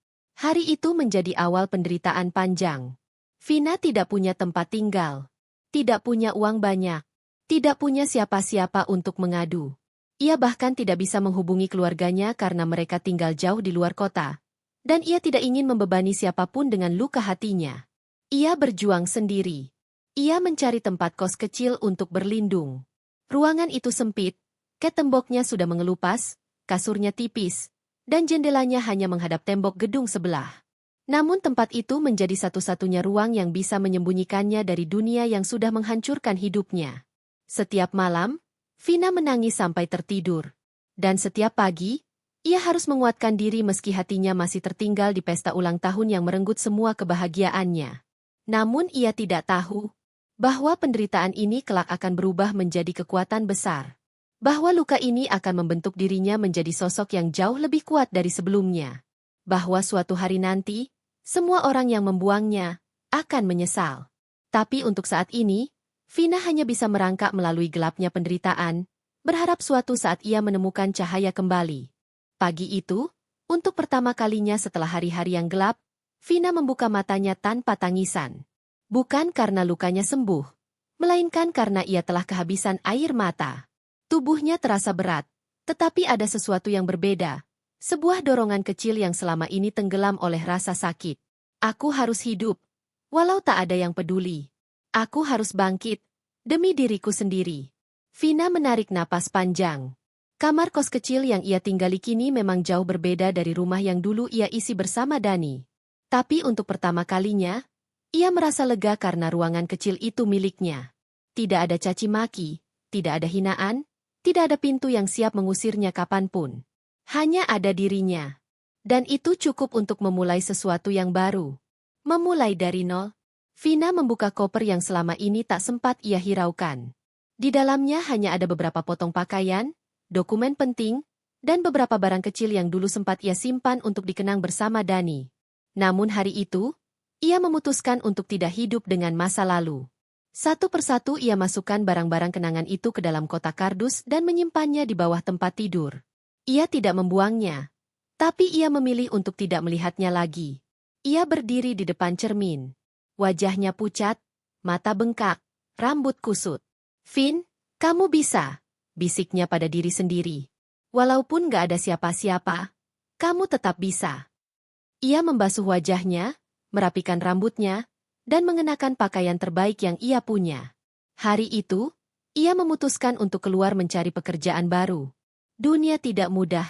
Hari itu menjadi awal penderitaan panjang. Vina tidak punya tempat tinggal. Tidak punya uang banyak. Tidak punya siapa-siapa untuk mengadu. Ia bahkan tidak bisa menghubungi keluarganya karena mereka tinggal jauh di luar kota. Dan ia tidak ingin membebani siapapun dengan luka hatinya. Ia berjuang sendiri. Ia mencari tempat kos kecil untuk berlindung. Ruangan itu sempit, temboknya sudah mengelupas, kasurnya tipis, dan jendelanya hanya menghadap tembok gedung sebelah. Namun tempat itu menjadi satu-satunya ruang yang bisa menyembunyikannya dari dunia yang sudah menghancurkan hidupnya. Setiap malam, Vina menangis sampai tertidur. Dan setiap pagi, ia harus menguatkan diri meski hatinya masih tertinggal di pesta ulang tahun yang merenggut semua kebahagiaannya. Namun ia tidak tahu bahwa penderitaan ini kelak akan berubah menjadi kekuatan besar. Bahwa luka ini akan membentuk dirinya menjadi sosok yang jauh lebih kuat dari sebelumnya. Bahwa suatu hari nanti, semua orang yang membuangnya akan menyesal. Tapi untuk saat ini, Vina hanya bisa merangkak melalui gelapnya penderitaan, berharap suatu saat ia menemukan cahaya kembali. Pagi itu, untuk pertama kalinya setelah hari-hari yang gelap, Vina membuka matanya tanpa tangisan. Bukan karena lukanya sembuh, melainkan karena ia telah kehabisan air mata. Tubuhnya terasa berat, tetapi ada sesuatu yang berbeda. Sebuah dorongan kecil yang selama ini tenggelam oleh rasa sakit. Aku harus hidup, walau tak ada yang peduli. Aku harus bangkit, demi diriku sendiri. Vina menarik napas panjang. Kamar kos kecil yang ia tinggali kini memang jauh berbeda dari rumah yang dulu ia isi bersama Dani. Tapi untuk pertama kalinya, ia merasa lega karena ruangan kecil itu miliknya. Tidak ada caci maki, tidak ada hinaan, tidak ada pintu yang siap mengusirnya kapanpun. Hanya ada dirinya. Dan itu cukup untuk memulai sesuatu yang baru. Memulai dari nol. Vina membuka koper yang selama ini tak sempat ia hiraukan. Di dalamnya hanya ada beberapa potong pakaian, dokumen penting, dan beberapa barang kecil yang dulu sempat ia simpan untuk dikenang bersama Dani. Namun hari itu, ia memutuskan untuk tidak hidup dengan masa lalu. Satu persatu ia masukkan barang-barang kenangan itu ke dalam kotak kardus dan menyimpannya di bawah tempat tidur. Ia tidak membuangnya, tapi ia memilih untuk tidak melihatnya lagi. Ia berdiri di depan cermin. Wajahnya pucat, mata bengkak, rambut kusut. "Vin, kamu bisa," bisiknya pada diri sendiri. "Walaupun gak ada siapa-siapa, kamu tetap bisa." Ia membasuh wajahnya, merapikan rambutnya, dan mengenakan pakaian terbaik yang ia punya. Hari itu, ia memutuskan untuk keluar mencari pekerjaan baru. Dunia tidak mudah,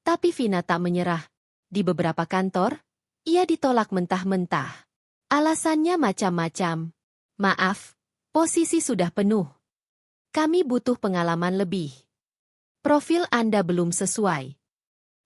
tapi Vina tak menyerah. Di beberapa kantor, ia ditolak mentah-mentah. Alasannya macam-macam. "Maaf, posisi sudah penuh. Kami butuh pengalaman lebih. Profil Anda belum sesuai."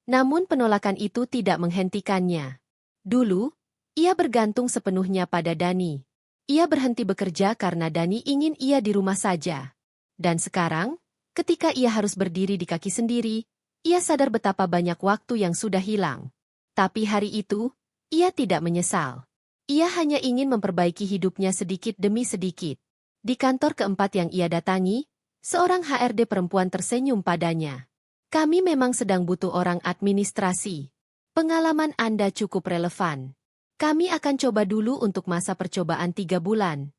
Namun penolakan itu tidak menghentikannya. Dulu, ia bergantung sepenuhnya pada Dani. Ia berhenti bekerja karena Dani ingin ia di rumah saja. Dan sekarang, ketika ia harus berdiri di kaki sendiri, ia sadar betapa banyak waktu yang sudah hilang. Tapi hari itu, ia tidak menyesal. Ia hanya ingin memperbaiki hidupnya sedikit demi sedikit. Di kantor keempat yang ia datangi, seorang HRD perempuan tersenyum padanya. "Kami memang sedang butuh orang administrasi. Pengalaman Anda cukup relevan. Kami akan coba dulu untuk masa percobaan 3 bulan.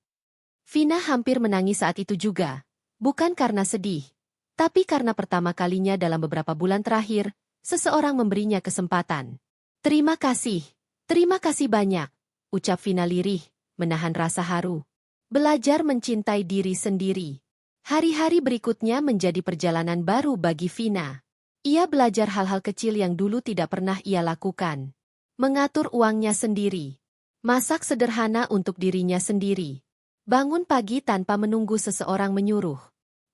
Vina hampir menangis saat itu juga. Bukan karena sedih, tapi karena pertama kalinya dalam beberapa bulan terakhir, seseorang memberinya kesempatan. Terima kasih banyak," ucap Vina lirih, menahan rasa haru. Belajar mencintai diri sendiri. Hari-hari berikutnya menjadi perjalanan baru bagi Vina. Ia belajar hal-hal kecil yang dulu tidak pernah ia lakukan. Mengatur uangnya sendiri. Masak sederhana untuk dirinya sendiri. Bangun pagi tanpa menunggu seseorang menyuruh.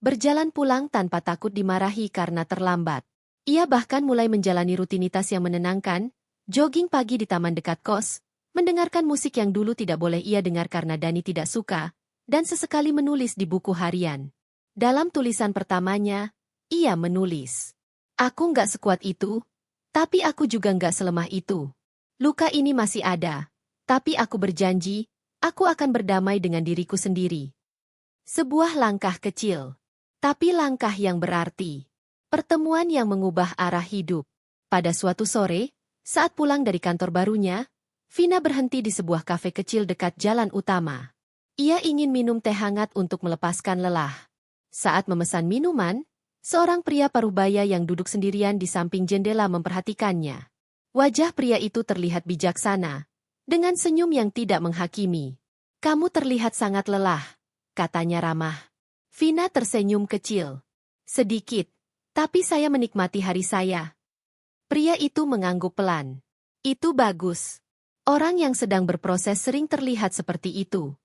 Berjalan pulang tanpa takut dimarahi karena terlambat. Ia bahkan mulai menjalani rutinitas yang menenangkan, jogging pagi di taman dekat kos, mendengarkan musik yang dulu tidak boleh ia dengar karena Dani tidak suka, dan sesekali menulis di buku harian. Dalam tulisan pertamanya, ia menulis, "Aku nggak sekuat itu, tapi aku juga nggak selemah itu. Luka ini masih ada, tapi aku berjanji, aku akan berdamai dengan diriku sendiri." Sebuah langkah kecil, tapi langkah yang berarti. Pertemuan yang mengubah arah hidup. Pada suatu sore, saat pulang dari kantor barunya, Vina berhenti di sebuah kafe kecil dekat jalan utama. Ia ingin minum teh hangat untuk melepaskan lelah. Saat memesan minuman, seorang pria parubaya yang duduk sendirian di samping jendela memperhatikannya. Wajah pria itu terlihat bijaksana, dengan senyum yang tidak menghakimi. Kamu terlihat sangat lelah, katanya ramah. Vina tersenyum kecil. Sedikit, tapi saya menikmati hari saya. Pria itu mengangguk pelan. Itu bagus. Orang yang sedang berproses sering terlihat seperti itu.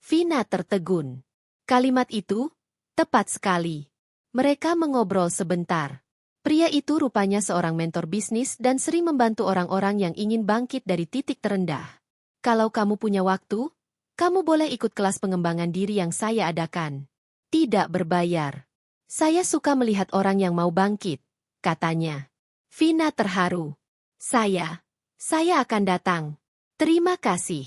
Vina tertegun. Kalimat itu tepat sekali. Mereka mengobrol sebentar. Pria itu rupanya seorang mentor bisnis dan sering membantu orang-orang yang ingin bangkit dari titik terendah. Kalau kamu punya waktu, kamu boleh ikut kelas pengembangan diri yang saya adakan. Tidak berbayar. Saya suka melihat orang yang mau bangkit, katanya. Vina terharu. Saya akan datang. Terima kasih.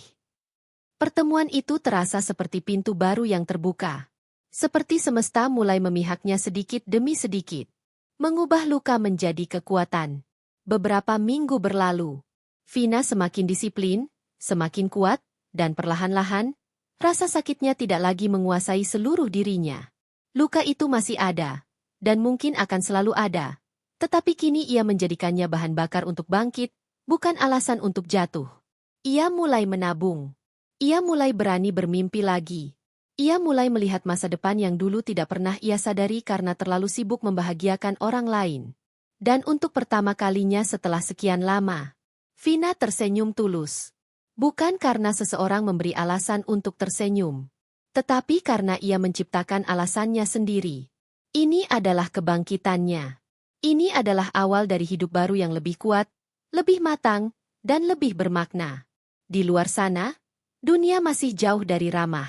Pertemuan itu terasa seperti pintu baru yang terbuka. Seperti semesta mulai memihaknya sedikit demi sedikit. Mengubah luka menjadi kekuatan. Beberapa minggu berlalu. Vina semakin disiplin, semakin kuat, dan perlahan-lahan, rasa sakitnya tidak lagi menguasai seluruh dirinya. Luka itu masih ada, dan mungkin akan selalu ada. Tetapi kini ia menjadikannya bahan bakar untuk bangkit, bukan alasan untuk jatuh. Ia mulai menabung. Ia mulai berani bermimpi lagi. Ia mulai melihat masa depan yang dulu tidak pernah ia sadari karena terlalu sibuk membahagiakan orang lain. Dan untuk pertama kalinya setelah sekian lama, Vina tersenyum tulus. Bukan karena seseorang memberi alasan untuk tersenyum, tetapi karena ia menciptakan alasannya sendiri. Ini adalah kebangkitannya. Ini adalah awal dari hidup baru yang lebih kuat, lebih matang, dan lebih bermakna. Di luar sana, dunia masih jauh dari ramah.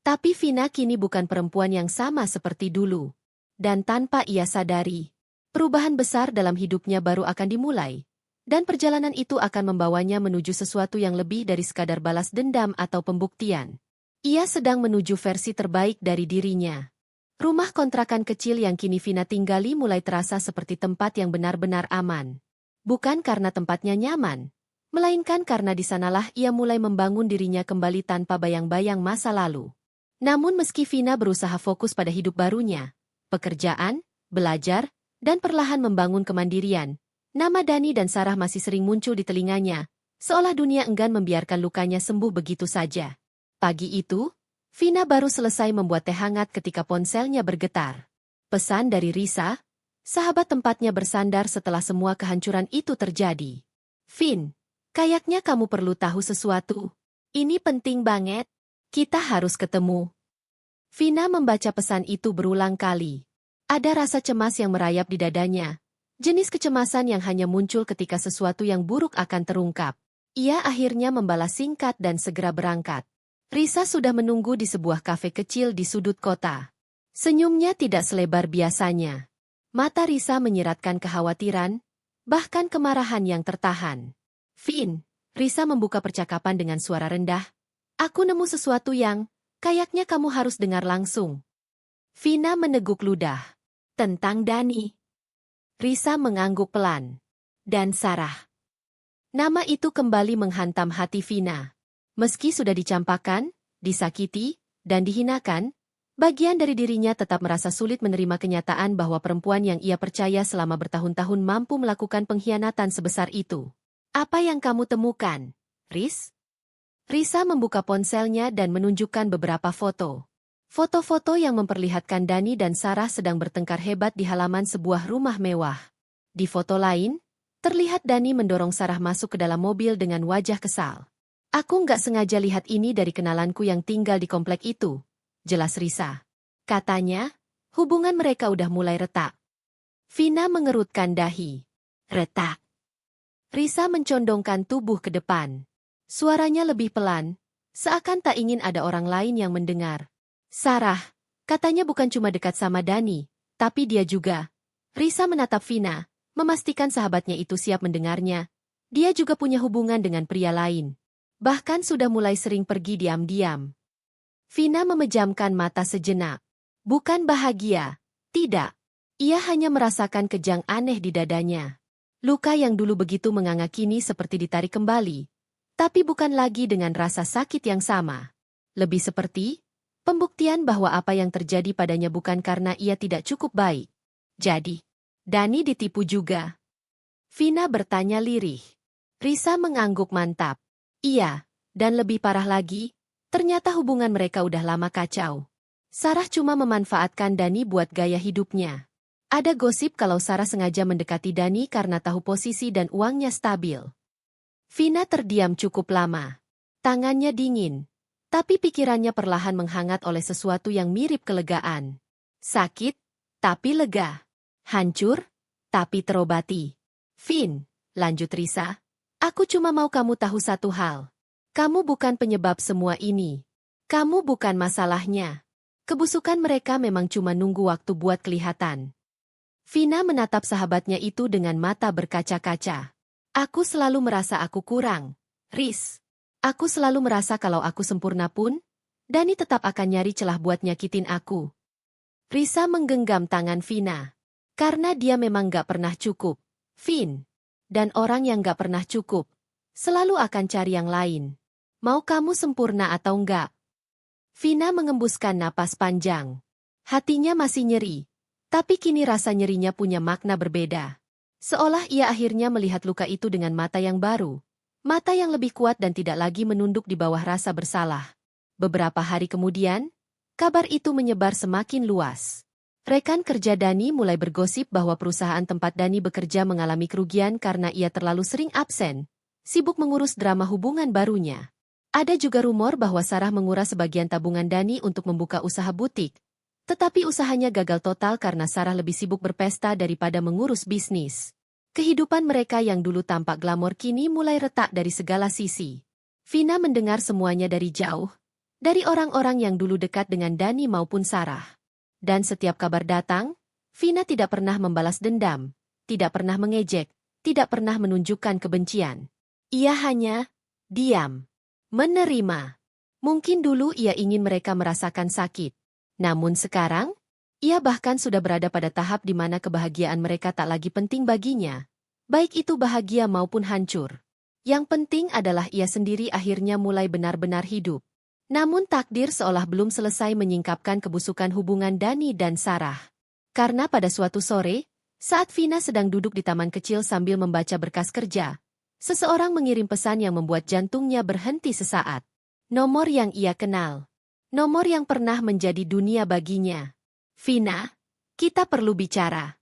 Tapi Vina kini bukan perempuan yang sama seperti dulu. Dan tanpa ia sadari, perubahan besar dalam hidupnya baru akan dimulai. Dan perjalanan itu akan membawanya menuju sesuatu yang lebih dari sekadar balas dendam atau pembuktian. Ia sedang menuju versi terbaik dari dirinya. Rumah kontrakan kecil yang kini Vina tinggali mulai terasa seperti tempat yang benar-benar aman. Bukan karena tempatnya nyaman, melainkan karena di sanalah ia mulai membangun dirinya kembali tanpa bayang-bayang masa lalu. Namun meski Vina berusaha fokus pada hidup barunya, pekerjaan, belajar, dan perlahan membangun kemandirian, nama Dani dan Sarah masih sering muncul di telinganya, seolah dunia enggan membiarkan lukanya sembuh begitu saja. Pagi itu, Vina baru selesai membuat teh hangat ketika ponselnya bergetar. Pesan dari Risa, sahabat tempatnya bersandar setelah semua kehancuran itu terjadi. Vin, kayaknya kamu perlu tahu sesuatu. Ini penting banget. Kita harus ketemu. Vina membaca pesan itu berulang kali. Ada rasa cemas yang merayap di dadanya. Jenis kecemasan yang hanya muncul ketika sesuatu yang buruk akan terungkap. Ia akhirnya membalas singkat dan segera berangkat. Risa sudah menunggu di sebuah kafe kecil di sudut kota. Senyumnya tidak selebar biasanya. Mata Risa menyiratkan kekhawatiran, bahkan kemarahan yang tertahan. Vin, Risa membuka percakapan dengan suara rendah. Aku nemu sesuatu yang, kayaknya kamu harus dengar langsung. Vina meneguk ludah. Tentang Dani. Risa mengangguk pelan. Dan Sarah. Nama itu kembali menghantam hati Vina. Meski sudah dicampakkan, disakiti, dan dihinakan, bagian dari dirinya tetap merasa sulit menerima kenyataan bahwa perempuan yang ia percaya selama bertahun-tahun mampu melakukan pengkhianatan sebesar itu. Apa yang kamu temukan, Riz? Risa membuka ponselnya dan menunjukkan beberapa foto. Foto-foto yang memperlihatkan Dani dan Sarah sedang bertengkar hebat di halaman sebuah rumah mewah. Di foto lain, terlihat Dani mendorong Sarah masuk ke dalam mobil dengan wajah kesal. Aku nggak sengaja lihat ini dari kenalanku yang tinggal di komplek itu, jelas Risa. Katanya, hubungan mereka udah mulai retak. Vina mengerutkan dahi. Retak. Risa mencondongkan tubuh ke depan. Suaranya lebih pelan, seakan tak ingin ada orang lain yang mendengar. Sarah, katanya bukan cuma dekat sama Dani, tapi dia juga. Risa menatap Vina, memastikan sahabatnya itu siap mendengarnya. Dia juga punya hubungan dengan pria lain. Bahkan sudah mulai sering pergi diam-diam. Vina memejamkan mata sejenak. Bukan bahagia, tidak. Ia hanya merasakan kejang aneh di dadanya. Luka yang dulu begitu menganga kini seperti ditarik kembali. Tapi bukan lagi dengan rasa sakit yang sama. Lebih seperti pembuktian bahwa apa yang terjadi padanya bukan karena ia tidak cukup baik. Jadi, Dani ditipu juga. Vina bertanya lirih. Risa mengangguk mantap. Iya, dan lebih parah lagi, Ternyata hubungan mereka udah lama kacau. Sarah cuma memanfaatkan Dani buat gaya hidupnya. Ada gosip kalau Sarah sengaja mendekati Dani karena tahu posisi dan uangnya stabil. Vina terdiam cukup lama. Tangannya dingin. Tapi pikirannya perlahan menghangat oleh sesuatu yang mirip kelegaan. Sakit, tapi lega. Hancur, tapi terobati. Vin, lanjut Risa. Aku cuma mau kamu tahu satu hal. Kamu bukan penyebab semua ini. Kamu bukan masalahnya. Kebusukan mereka memang cuma nunggu waktu buat kelihatan. Vina menatap sahabatnya itu dengan mata berkaca-kaca. Aku selalu merasa aku kurang. Riz. Aku selalu merasa kalau aku sempurna pun, Dani tetap akan nyari celah buat nyakitin aku. Risa menggenggam tangan Vina. Karena dia memang gak pernah cukup. Vin. Dan orang yang gak pernah cukup, selalu akan cari yang lain. Mau kamu sempurna atau enggak? Vina mengembuskan napas panjang. Hatinya masih nyeri. Tapi kini rasa nyerinya punya makna berbeda. Seolah ia akhirnya melihat luka itu dengan mata yang baru. Mata yang lebih kuat dan tidak lagi menunduk di bawah rasa bersalah. Beberapa hari kemudian, kabar itu menyebar semakin luas. Rekan kerja Dani mulai bergosip bahwa perusahaan tempat Dani bekerja mengalami kerugian karena ia terlalu sering absen, sibuk mengurus drama hubungan barunya. Ada juga rumor bahwa Sarah menguras sebagian tabungan Dani untuk membuka usaha butik. Tetapi usahanya gagal total karena Sarah lebih sibuk berpesta daripada mengurus bisnis. Kehidupan mereka yang dulu tampak glamor kini mulai retak dari segala sisi. Vina mendengar semuanya dari jauh, dari orang-orang yang dulu dekat dengan Dani maupun Sarah. Dan setiap kabar datang, Vina tidak pernah membalas dendam, tidak pernah mengejek, tidak pernah menunjukkan kebencian. Ia hanya diam, menerima. Mungkin dulu ia ingin mereka merasakan sakit. Namun sekarang, ia bahkan sudah berada pada tahap di mana kebahagiaan mereka tak lagi penting baginya. Baik itu bahagia maupun hancur. Yang penting adalah ia sendiri akhirnya mulai benar-benar hidup. Namun takdir seolah belum selesai menyingkapkan kebusukan hubungan Dani dan Sarah. Karena pada suatu sore, saat Vina sedang duduk di taman kecil sambil membaca berkas kerja, seseorang mengirim pesan yang membuat jantungnya berhenti sesaat. Nomor yang ia kenal. Nomor yang pernah menjadi dunia baginya. Vina, kita perlu bicara.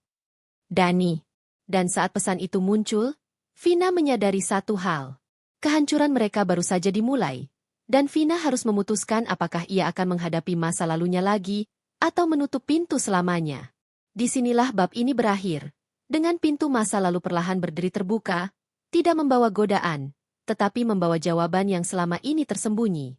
Dani. Dan saat pesan itu muncul, Vina menyadari satu hal. Kehancuran mereka baru saja dimulai. Dan Vina harus memutuskan apakah ia akan menghadapi masa lalunya lagi, atau menutup pintu selamanya. Disinilah bab ini berakhir. Dengan pintu masa lalu perlahan berdiri terbuka, tidak membawa godaan, tetapi membawa jawaban yang selama ini tersembunyi.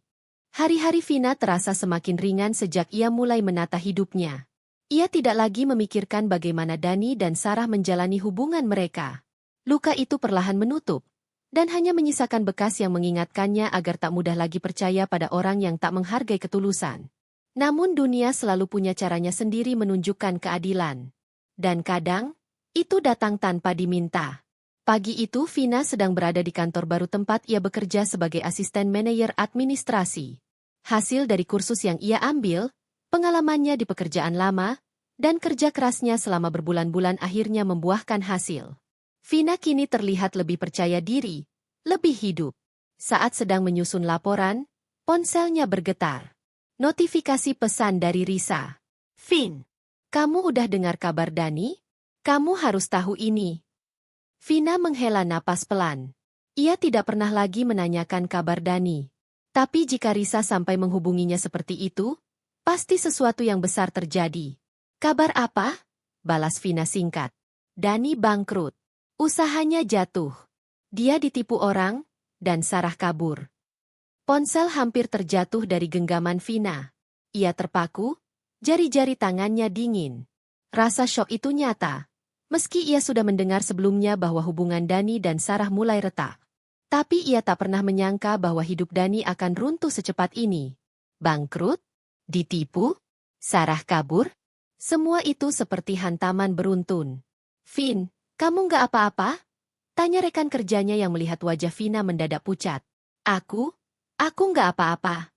Hari-hari Vina terasa semakin ringan sejak ia mulai menata hidupnya. Ia tidak lagi memikirkan bagaimana Dani dan Sarah menjalani hubungan mereka. Luka itu perlahan menutup. Dan hanya menyisakan bekas yang mengingatkannya agar tak mudah lagi percaya pada orang yang tak menghargai ketulusan. Namun dunia selalu punya caranya sendiri menunjukkan keadilan. Dan kadang, itu datang tanpa diminta. Pagi itu Vina sedang berada di kantor baru tempat ia bekerja sebagai asisten manajer administrasi. Hasil dari kursus yang ia ambil, pengalamannya di pekerjaan lama, dan kerja kerasnya selama berbulan-bulan akhirnya membuahkan hasil. Vina kini terlihat lebih percaya diri, lebih hidup. Saat sedang menyusun laporan, ponselnya bergetar. Notifikasi pesan dari Risa. Vin, kamu udah dengar kabar Dani? Kamu harus tahu ini. Vina menghela napas pelan. Ia tidak pernah lagi menanyakan kabar Dani. Tapi jika Risa sampai menghubunginya seperti itu, pasti sesuatu yang besar terjadi. Kabar apa? Balas Vina singkat. Dani bangkrut. Usahanya jatuh. Dia ditipu orang, dan Sarah kabur. Ponsel hampir terjatuh dari genggaman Vina. Ia terpaku, jari-jari tangannya dingin. Rasa syok itu nyata. Meski ia sudah mendengar sebelumnya bahwa hubungan Dani dan Sarah mulai retak. Tapi ia tak pernah menyangka bahwa hidup Dani akan runtuh secepat ini. Bangkrut? Ditipu? Sarah kabur? Semua itu seperti hantaman beruntun. Vin, kamu nggak apa-apa? Tanya rekan kerjanya yang melihat wajah Vina mendadak pucat. Aku nggak apa-apa.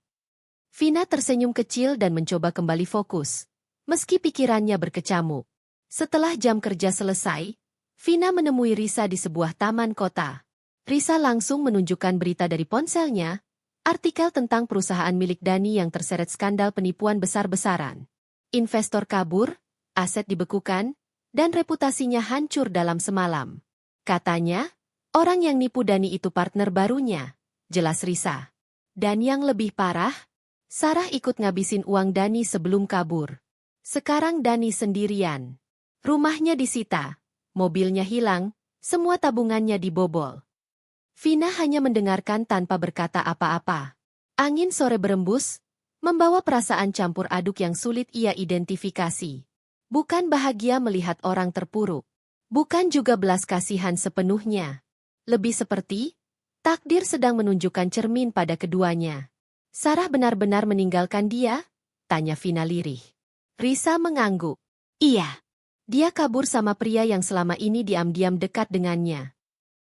Vina tersenyum kecil dan mencoba kembali fokus. Meski pikirannya berkecamuk. Setelah jam kerja selesai, Vina menemui Risa di sebuah taman kota. Risa langsung menunjukkan berita dari ponselnya, Artikel tentang perusahaan milik Dani yang terseret skandal penipuan besar-besaran. Investor kabur, aset dibekukan, dan reputasinya hancur dalam semalam. Katanya, orang yang nipu Dani itu partner barunya, jelas Risa. Dan yang lebih parah, Sarah ikut ngabisin uang Dani sebelum kabur. Sekarang Dani sendirian. Rumahnya disita, mobilnya hilang, semua tabungannya dibobol. Vina hanya mendengarkan tanpa berkata apa-apa. Angin sore berembus, membawa perasaan campur aduk yang sulit ia identifikasi. Bukan bahagia melihat orang terpuruk. Bukan juga belas kasihan sepenuhnya. Lebih seperti, takdir sedang menunjukkan cermin pada keduanya. Sarah benar-benar meninggalkan dia? Tanya Vina lirih. Risa mengangguk. Iya. Dia kabur sama pria yang selama ini diam-diam dekat dengannya.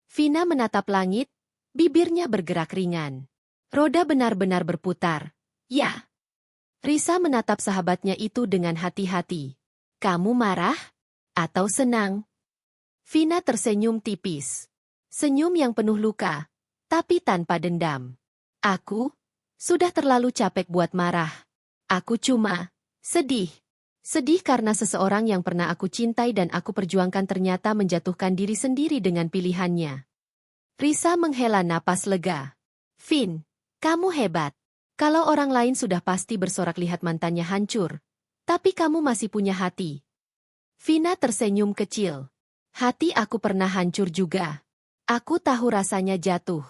Vina menatap langit, bibirnya bergerak ringan. Roda benar-benar berputar. Ya. Risa menatap sahabatnya itu dengan hati-hati. Kamu marah? Atau senang? Vina tersenyum tipis. Senyum yang penuh luka, tapi tanpa dendam. Aku sudah terlalu capek buat marah. Aku cuma sedih. Sedih karena seseorang yang pernah aku cintai dan aku perjuangkan ternyata menjatuhkan diri sendiri dengan pilihannya. Risa menghela napas lega. Vin, kamu hebat. Kalau orang lain sudah pasti bersorak lihat mantannya hancur. Tapi kamu masih punya hati. Vina tersenyum kecil. Hati aku pernah hancur juga. Aku tahu rasanya jatuh.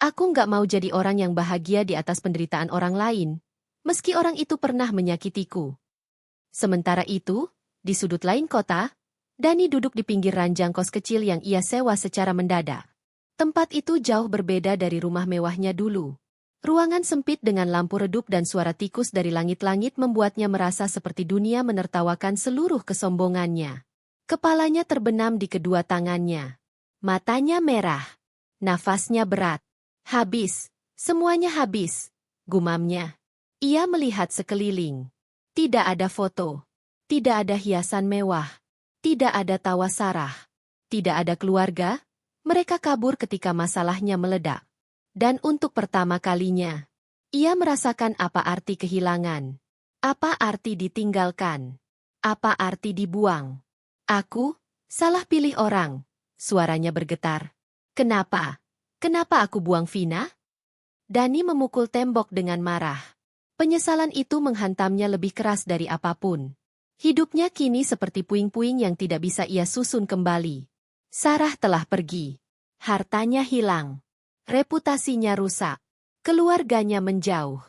Aku nggak mau jadi orang yang bahagia di atas penderitaan orang lain, meski orang itu pernah menyakitiku. Sementara itu, di sudut lain kota, Dani duduk di pinggir ranjang kos kecil yang ia sewa secara mendadak. Tempat itu jauh berbeda dari rumah mewahnya dulu. Ruangan sempit dengan lampu redup dan suara tikus dari langit-langit membuatnya merasa seperti dunia menertawakan seluruh kesombongannya. Kepalanya terbenam di kedua tangannya. Matanya merah. Nafasnya berat. Habis. Semuanya habis. Gumamnya. Ia melihat sekeliling. Tidak ada foto. Tidak ada hiasan mewah. Tidak ada tawa Sarah. Tidak ada keluarga. Mereka kabur ketika masalahnya meledak. Dan untuk pertama kalinya, ia merasakan apa arti kehilangan. Apa arti ditinggalkan. Apa arti dibuang. Aku salah pilih orang. Suaranya bergetar. Kenapa? Kenapa aku buang Vina? Dani memukul tembok dengan marah. Penyesalan itu menghantamnya lebih keras dari apapun. Hidupnya kini seperti puing-puing yang tidak bisa ia susun kembali. Sarah telah pergi. Hartanya hilang. Reputasinya rusak. Keluarganya menjauh.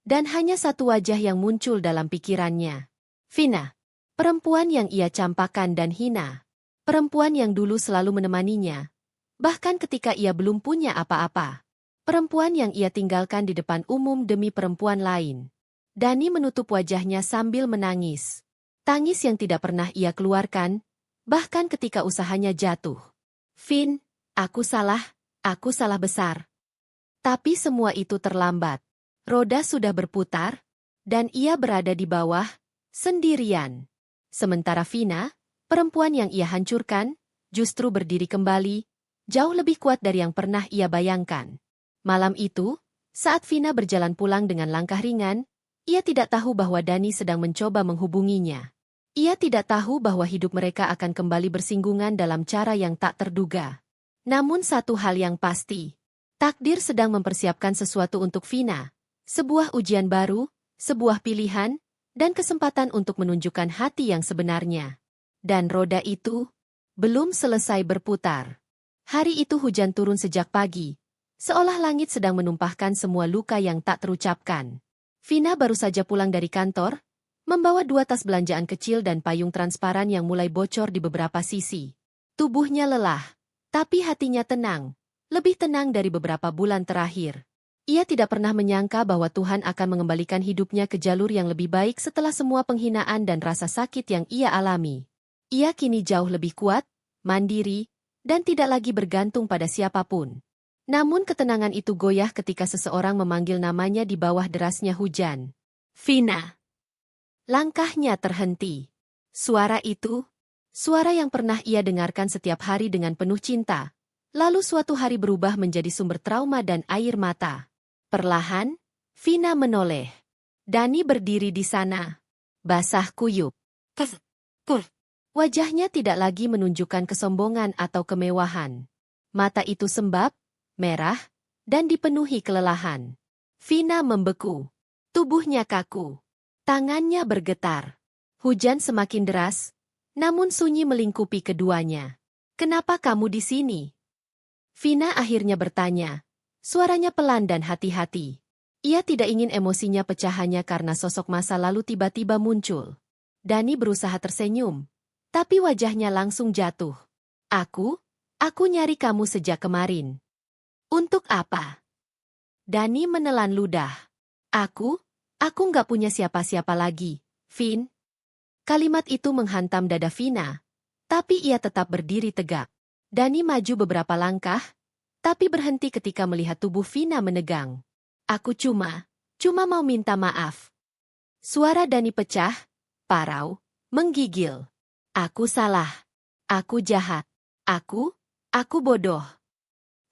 Dan hanya satu wajah yang muncul dalam pikirannya. Vina. Perempuan yang ia campakan dan hina. Perempuan yang dulu selalu menemaninya. Bahkan ketika ia belum punya apa-apa. Perempuan yang ia tinggalkan di depan umum demi perempuan lain. Dani menutup wajahnya sambil menangis. Tangis yang tidak pernah ia keluarkan, bahkan ketika usahanya jatuh. Vin, aku salah besar. Tapi semua itu terlambat. Roda sudah berputar, dan ia berada di bawah, sendirian. Sementara Vina, perempuan yang ia hancurkan, justru berdiri kembali, jauh lebih kuat dari yang pernah ia bayangkan. Malam itu, saat Vina berjalan pulang dengan langkah ringan, ia tidak tahu bahwa Dani sedang mencoba menghubunginya. Ia tidak tahu bahwa hidup mereka akan kembali bersinggungan dalam cara yang tak terduga. Namun satu hal yang pasti, takdir sedang mempersiapkan sesuatu untuk Vina. Sebuah ujian baru, sebuah pilihan, dan kesempatan untuk menunjukkan hati yang sebenarnya. Dan roda itu belum selesai berputar. Hari itu hujan turun sejak pagi. Seolah langit sedang menumpahkan semua luka yang tak terucapkan. Vina baru saja pulang dari kantor, membawa 2 tas belanjaan kecil dan payung transparan yang mulai bocor di beberapa sisi. Tubuhnya lelah, tapi hatinya tenang, lebih tenang dari beberapa bulan terakhir. Ia tidak pernah menyangka bahwa Tuhan akan mengembalikan hidupnya ke jalur yang lebih baik setelah semua penghinaan dan rasa sakit yang ia alami. Ia kini jauh lebih kuat, mandiri, dan tidak lagi bergantung pada siapapun. Namun ketenangan itu goyah ketika seseorang memanggil namanya di bawah derasnya hujan. Vina. Langkahnya terhenti. Suara itu, suara yang pernah ia dengarkan setiap hari dengan penuh cinta, lalu suatu hari berubah menjadi sumber trauma dan air mata. Perlahan, Vina menoleh. Dani berdiri di sana. Basah kuyup. Wajahnya tidak lagi menunjukkan kesombongan atau kemewahan. Mata itu sembab, merah, dan dipenuhi kelelahan. Vina membeku. Tubuhnya kaku. Tangannya bergetar. Hujan semakin deras, namun sunyi melingkupi keduanya. "Kenapa kamu di sini?" Vina akhirnya bertanya. Suaranya pelan dan hati-hati. Ia tidak ingin emosinya pecah hanya karena sosok masa lalu tiba-tiba muncul. Dani berusaha tersenyum, tapi wajahnya langsung jatuh. Aku nyari kamu sejak kemarin." "Untuk apa?" Dani menelan ludah. Aku nggak punya siapa-siapa lagi, Vin." Kalimat itu menghantam dada Vina, tapi ia tetap berdiri tegak. Dani maju beberapa langkah, tapi berhenti ketika melihat tubuh Vina menegang. "Aku cuma mau minta maaf." Suara Dani pecah, parau, menggigil. "Aku salah. Aku jahat. Aku bodoh."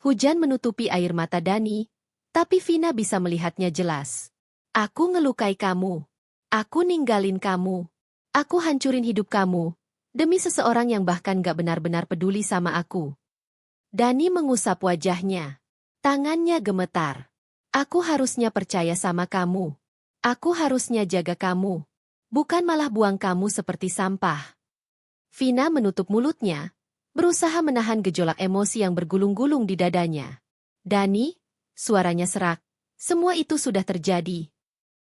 Hujan menutupi air mata Dani, tapi Vina bisa melihatnya jelas. "Aku ngelukai kamu. Aku ninggalin kamu. Aku hancurin hidup kamu, demi seseorang yang bahkan gak benar-benar peduli sama aku." Dani mengusap wajahnya. Tangannya gemetar. "Aku harusnya percaya sama kamu. Aku harusnya jaga kamu. Bukan malah buang kamu seperti sampah." Vina menutup mulutnya, berusaha menahan gejolak emosi yang bergulung-gulung di dadanya. "Dani," suaranya serak, "semua itu sudah terjadi.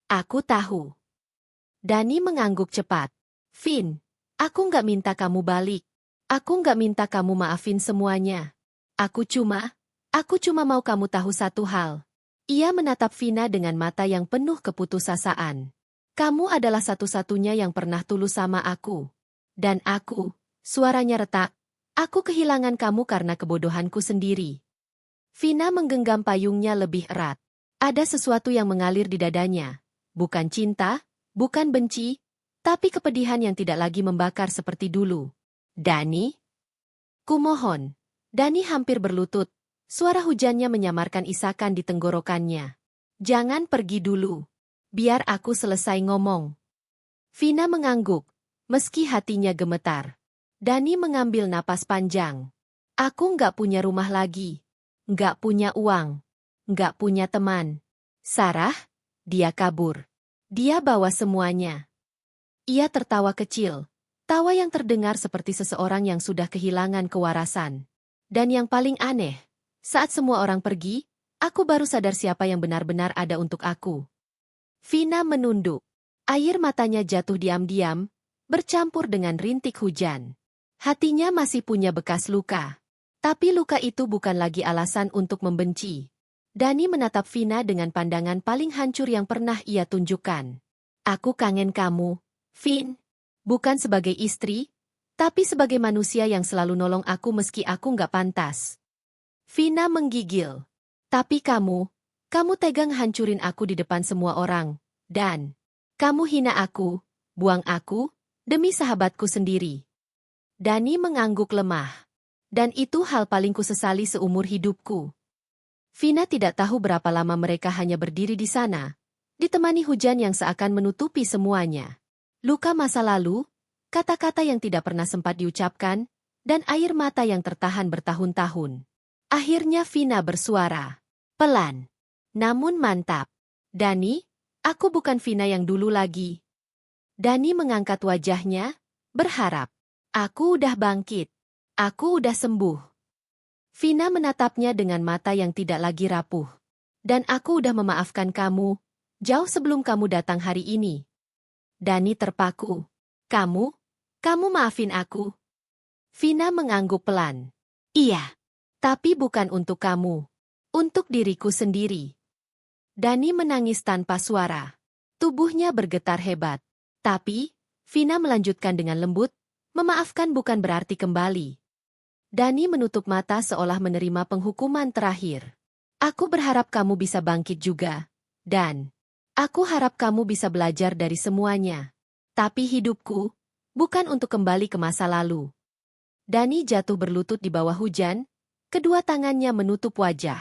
Aku tahu." Dani mengangguk cepat. "Vin, aku nggak minta kamu balik. Aku nggak minta kamu maafin semuanya. Aku cuma mau kamu tahu satu hal." Ia menatap Vina dengan mata yang penuh keputusasaan. "Kamu adalah satu-satunya yang pernah tulus sama aku. Dan suaranya retak, "aku kehilangan kamu karena kebodohanku sendiri." Vina menggenggam payungnya lebih erat. Ada sesuatu yang mengalir di dadanya. Bukan cinta, bukan benci, tapi kepedihan yang tidak lagi membakar seperti dulu. "Dani? Kumohon." Dani hampir berlutut. Suara hujannya menyamarkan isakan di tenggorokannya. "Jangan pergi dulu. Biar aku selesai ngomong." Vina mengangguk, meski hatinya gemetar. Dani mengambil napas panjang. "Aku nggak punya rumah lagi. Nggak punya uang. Nggak punya teman. Sarah, dia kabur. Dia bawa semuanya." Ia tertawa kecil. Tawa yang terdengar seperti seseorang yang sudah kehilangan kewarasan. "Dan yang paling aneh, saat semua orang pergi, aku baru sadar siapa yang benar-benar ada untuk aku." Vina menunduk. Air matanya jatuh diam-diam, bercampur dengan rintik hujan. Hatinya masih punya bekas luka. Tapi luka itu bukan lagi alasan untuk membenci. Dani menatap Vina dengan pandangan paling hancur yang pernah ia tunjukkan. "Aku kangen kamu, Vin. Bukan sebagai istri, tapi sebagai manusia yang selalu nolong aku meski aku nggak pantas." Vina menggigil. "Tapi kamu tegang hancurin aku di depan semua orang. Dan kamu hina aku, buang aku, demi sahabatku sendiri." Dani mengangguk lemah. "Dan itu hal paling kusesali seumur hidupku." Vina tidak tahu berapa lama mereka hanya berdiri di sana, ditemani hujan yang seakan menutupi semuanya. Luka masa lalu, kata-kata yang tidak pernah sempat diucapkan, dan air mata yang tertahan bertahun-tahun. Akhirnya Vina bersuara. Pelan. Namun mantap. "Dani, aku bukan Vina yang dulu lagi." Dani mengangkat wajahnya, berharap. "Aku udah bangkit. Aku udah sembuh." Vina menatapnya dengan mata yang tidak lagi rapuh. "Dan aku udah memaafkan kamu, jauh sebelum kamu datang hari ini." Dani terpaku. Kamu maafin aku?" Vina mengangguk pelan. "Iya. Tapi bukan untuk kamu. Untuk diriku sendiri." Dani menangis tanpa suara. Tubuhnya bergetar hebat. Tapi, Vina melanjutkan dengan lembut, "Memaafkan bukan berarti kembali." Dani menutup mata seolah menerima penghukuman terakhir. "Aku berharap kamu bisa bangkit juga. Dan aku harap kamu bisa belajar dari semuanya. Tapi hidupku bukan untuk kembali ke masa lalu." Dani jatuh berlutut di bawah hujan, kedua tangannya menutup wajah.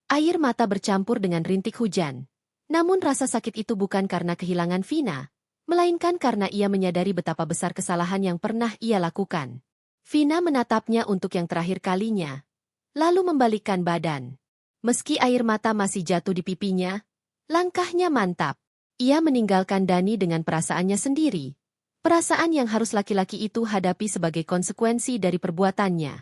Air mata bercampur dengan rintik hujan. Namun rasa sakit itu bukan karena kehilangan Vina, melainkan karena ia menyadari betapa besar kesalahan yang pernah ia lakukan. Vina menatapnya untuk yang terakhir kalinya, lalu membalikkan badan. Meski air mata masih jatuh di pipinya, langkahnya mantap. Ia meninggalkan Dani dengan perasaannya sendiri. Perasaan yang harus laki-laki itu hadapi sebagai konsekuensi dari perbuatannya.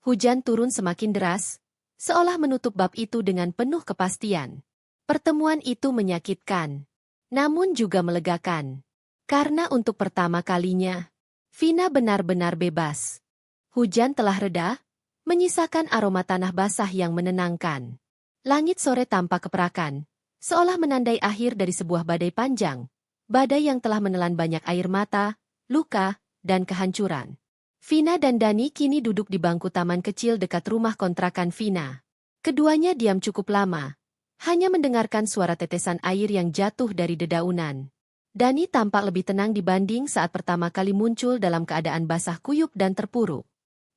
Hujan turun semakin deras, seolah menutup bab itu dengan penuh kepastian. Pertemuan itu menyakitkan, namun juga melegakan. Karena untuk pertama kalinya, Vina benar-benar bebas. Hujan telah reda, menyisakan aroma tanah basah yang menenangkan. Langit sore tampak keperakan, seolah menandai akhir dari sebuah badai panjang. Badai yang telah menelan banyak air mata, luka, dan kehancuran. Vina dan Dani kini duduk di bangku taman kecil dekat rumah kontrakan Vina. Keduanya diam cukup lama, hanya mendengarkan suara tetesan air yang jatuh dari dedaunan. Dani tampak lebih tenang dibanding saat pertama kali muncul dalam keadaan basah kuyup dan terpuruk.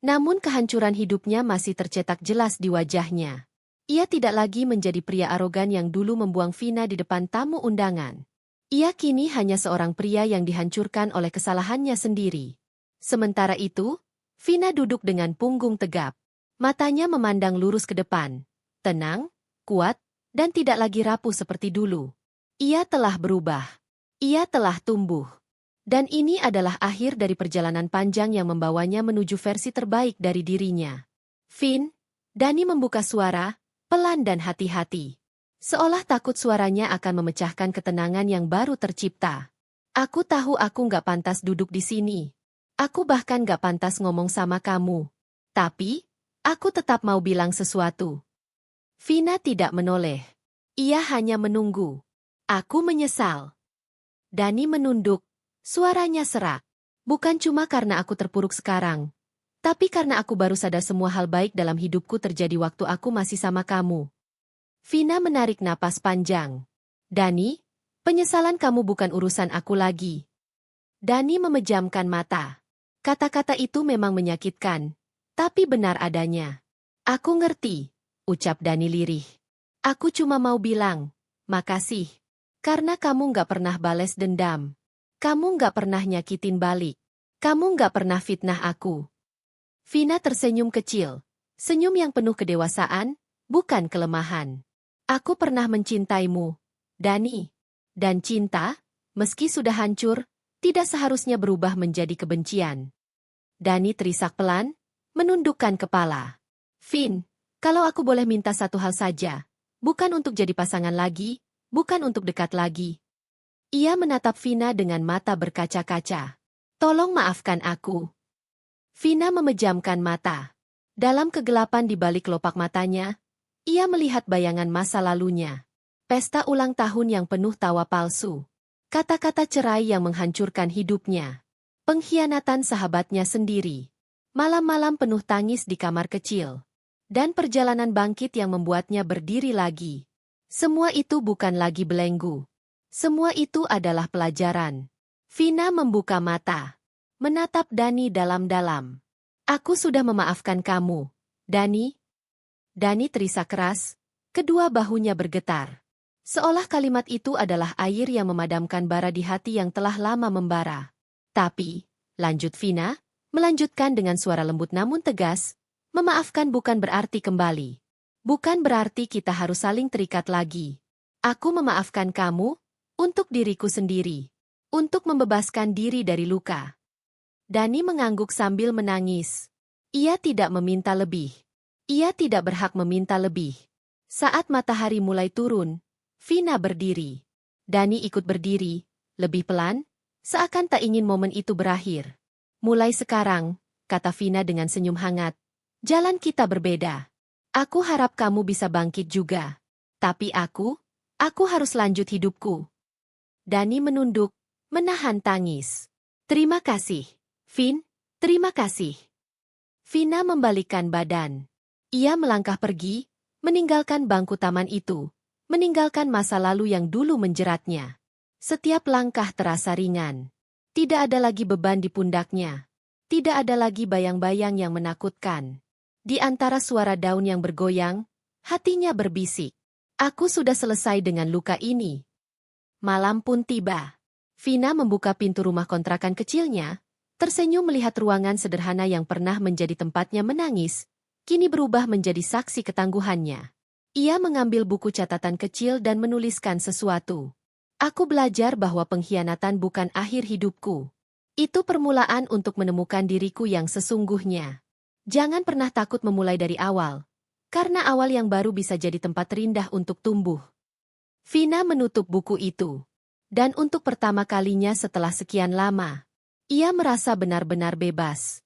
Namun kehancuran hidupnya masih tercetak jelas di wajahnya. Ia tidak lagi menjadi pria arogan yang dulu membuang Vina di depan tamu undangan. Ia kini hanya seorang pria yang dihancurkan oleh kesalahannya sendiri. Sementara itu, Vina duduk dengan punggung tegap. Matanya memandang lurus ke depan. Tenang, kuat, dan tidak lagi rapuh seperti dulu. Ia telah berubah. Ia telah tumbuh. Dan ini adalah akhir dari perjalanan panjang yang membawanya menuju versi terbaik dari dirinya. Vin, Dani membuka suara, pelan dan hati-hati. Seolah takut suaranya akan memecahkan ketenangan yang baru tercipta. Aku tahu aku nggak pantas duduk di sini. Aku bahkan nggak pantas ngomong sama kamu. Tapi, aku tetap mau bilang sesuatu. Vina tidak menoleh. Ia hanya menunggu. Aku menyesal. Dani menunduk. Suaranya serak. Bukan cuma karena aku terpuruk sekarang. Tapi karena aku baru sadar semua hal baik dalam hidupku terjadi waktu aku masih sama kamu. Vina menarik napas panjang. Dani, penyesalan kamu bukan urusan aku lagi. Dani memejamkan mata. Kata-kata itu memang menyakitkan, tapi benar adanya. Aku ngerti, ucap Dani lirih. Aku cuma mau bilang, makasih. Karena kamu nggak pernah bales dendam. Kamu nggak pernah nyakitin balik. Kamu nggak pernah fitnah aku. Vina tersenyum kecil. Senyum yang penuh kedewasaan, bukan kelemahan. Aku pernah mencintaimu, Dani. Dan cinta, meski sudah hancur, tidak seharusnya berubah menjadi kebencian. Dani terisak pelan, menundukkan kepala. Vin, kalau aku boleh minta satu hal saja, bukan untuk jadi pasangan lagi, bukan untuk dekat lagi. Ia menatap Vina dengan mata berkaca-kaca. Tolong maafkan aku. Vina memejamkan mata. Dalam kegelapan di balik kelopak matanya, ia melihat bayangan masa lalunya. Pesta ulang tahun yang penuh tawa palsu. Kata-kata cerai yang menghancurkan hidupnya. Pengkhianatan sahabatnya sendiri. Malam-malam penuh tangis di kamar kecil. Dan perjalanan bangkit yang membuatnya berdiri lagi. Semua itu bukan lagi belenggu. Semua itu adalah pelajaran. Vina membuka mata. Menatap Dani dalam-dalam. Aku sudah memaafkan kamu, Dani. Dani terisak keras, kedua bahunya bergetar. Seolah kalimat itu adalah air yang memadamkan bara di hati yang telah lama membara. Tapi, lanjut Vina, melanjutkan dengan suara lembut namun tegas, memaafkan bukan berarti kembali. Bukan berarti kita harus saling terikat lagi. Aku memaafkan kamu, untuk diriku sendiri. Untuk membebaskan diri dari luka. Dani mengangguk sambil menangis. Ia tidak meminta lebih. Ia tidak berhak meminta lebih. Saat matahari mulai turun, Vina berdiri. Dani ikut berdiri, lebih pelan, seakan tak ingin momen itu berakhir. Mulai sekarang, kata Vina dengan senyum hangat, jalan kita berbeda. Aku harap kamu bisa bangkit juga. Tapi aku harus lanjut hidupku. Dani menunduk, menahan tangis. Terima kasih, Vin, terima kasih. Vina membalikkan badan. Ia melangkah pergi, meninggalkan bangku taman itu, meninggalkan masa lalu yang dulu menjeratnya. Setiap langkah terasa ringan. Tidak ada lagi beban di pundaknya. Tidak ada lagi bayang-bayang yang menakutkan. Di antara suara daun yang bergoyang, Hatinya berbisik. Aku sudah selesai dengan luka ini. Malam pun tiba. Vina membuka pintu rumah kontrakan kecilnya, tersenyum melihat ruangan sederhana yang pernah menjadi tempatnya menangis, kini berubah menjadi saksi ketangguhannya. Ia mengambil buku catatan kecil dan menuliskan sesuatu. Aku belajar bahwa pengkhianatan bukan akhir hidupku. Itu permulaan untuk menemukan diriku yang sesungguhnya. Jangan pernah takut memulai dari awal, karena awal yang baru bisa jadi tempat terindah untuk tumbuh. Vina menutup buku itu. Dan untuk pertama kalinya setelah sekian lama, ia merasa benar-benar bebas.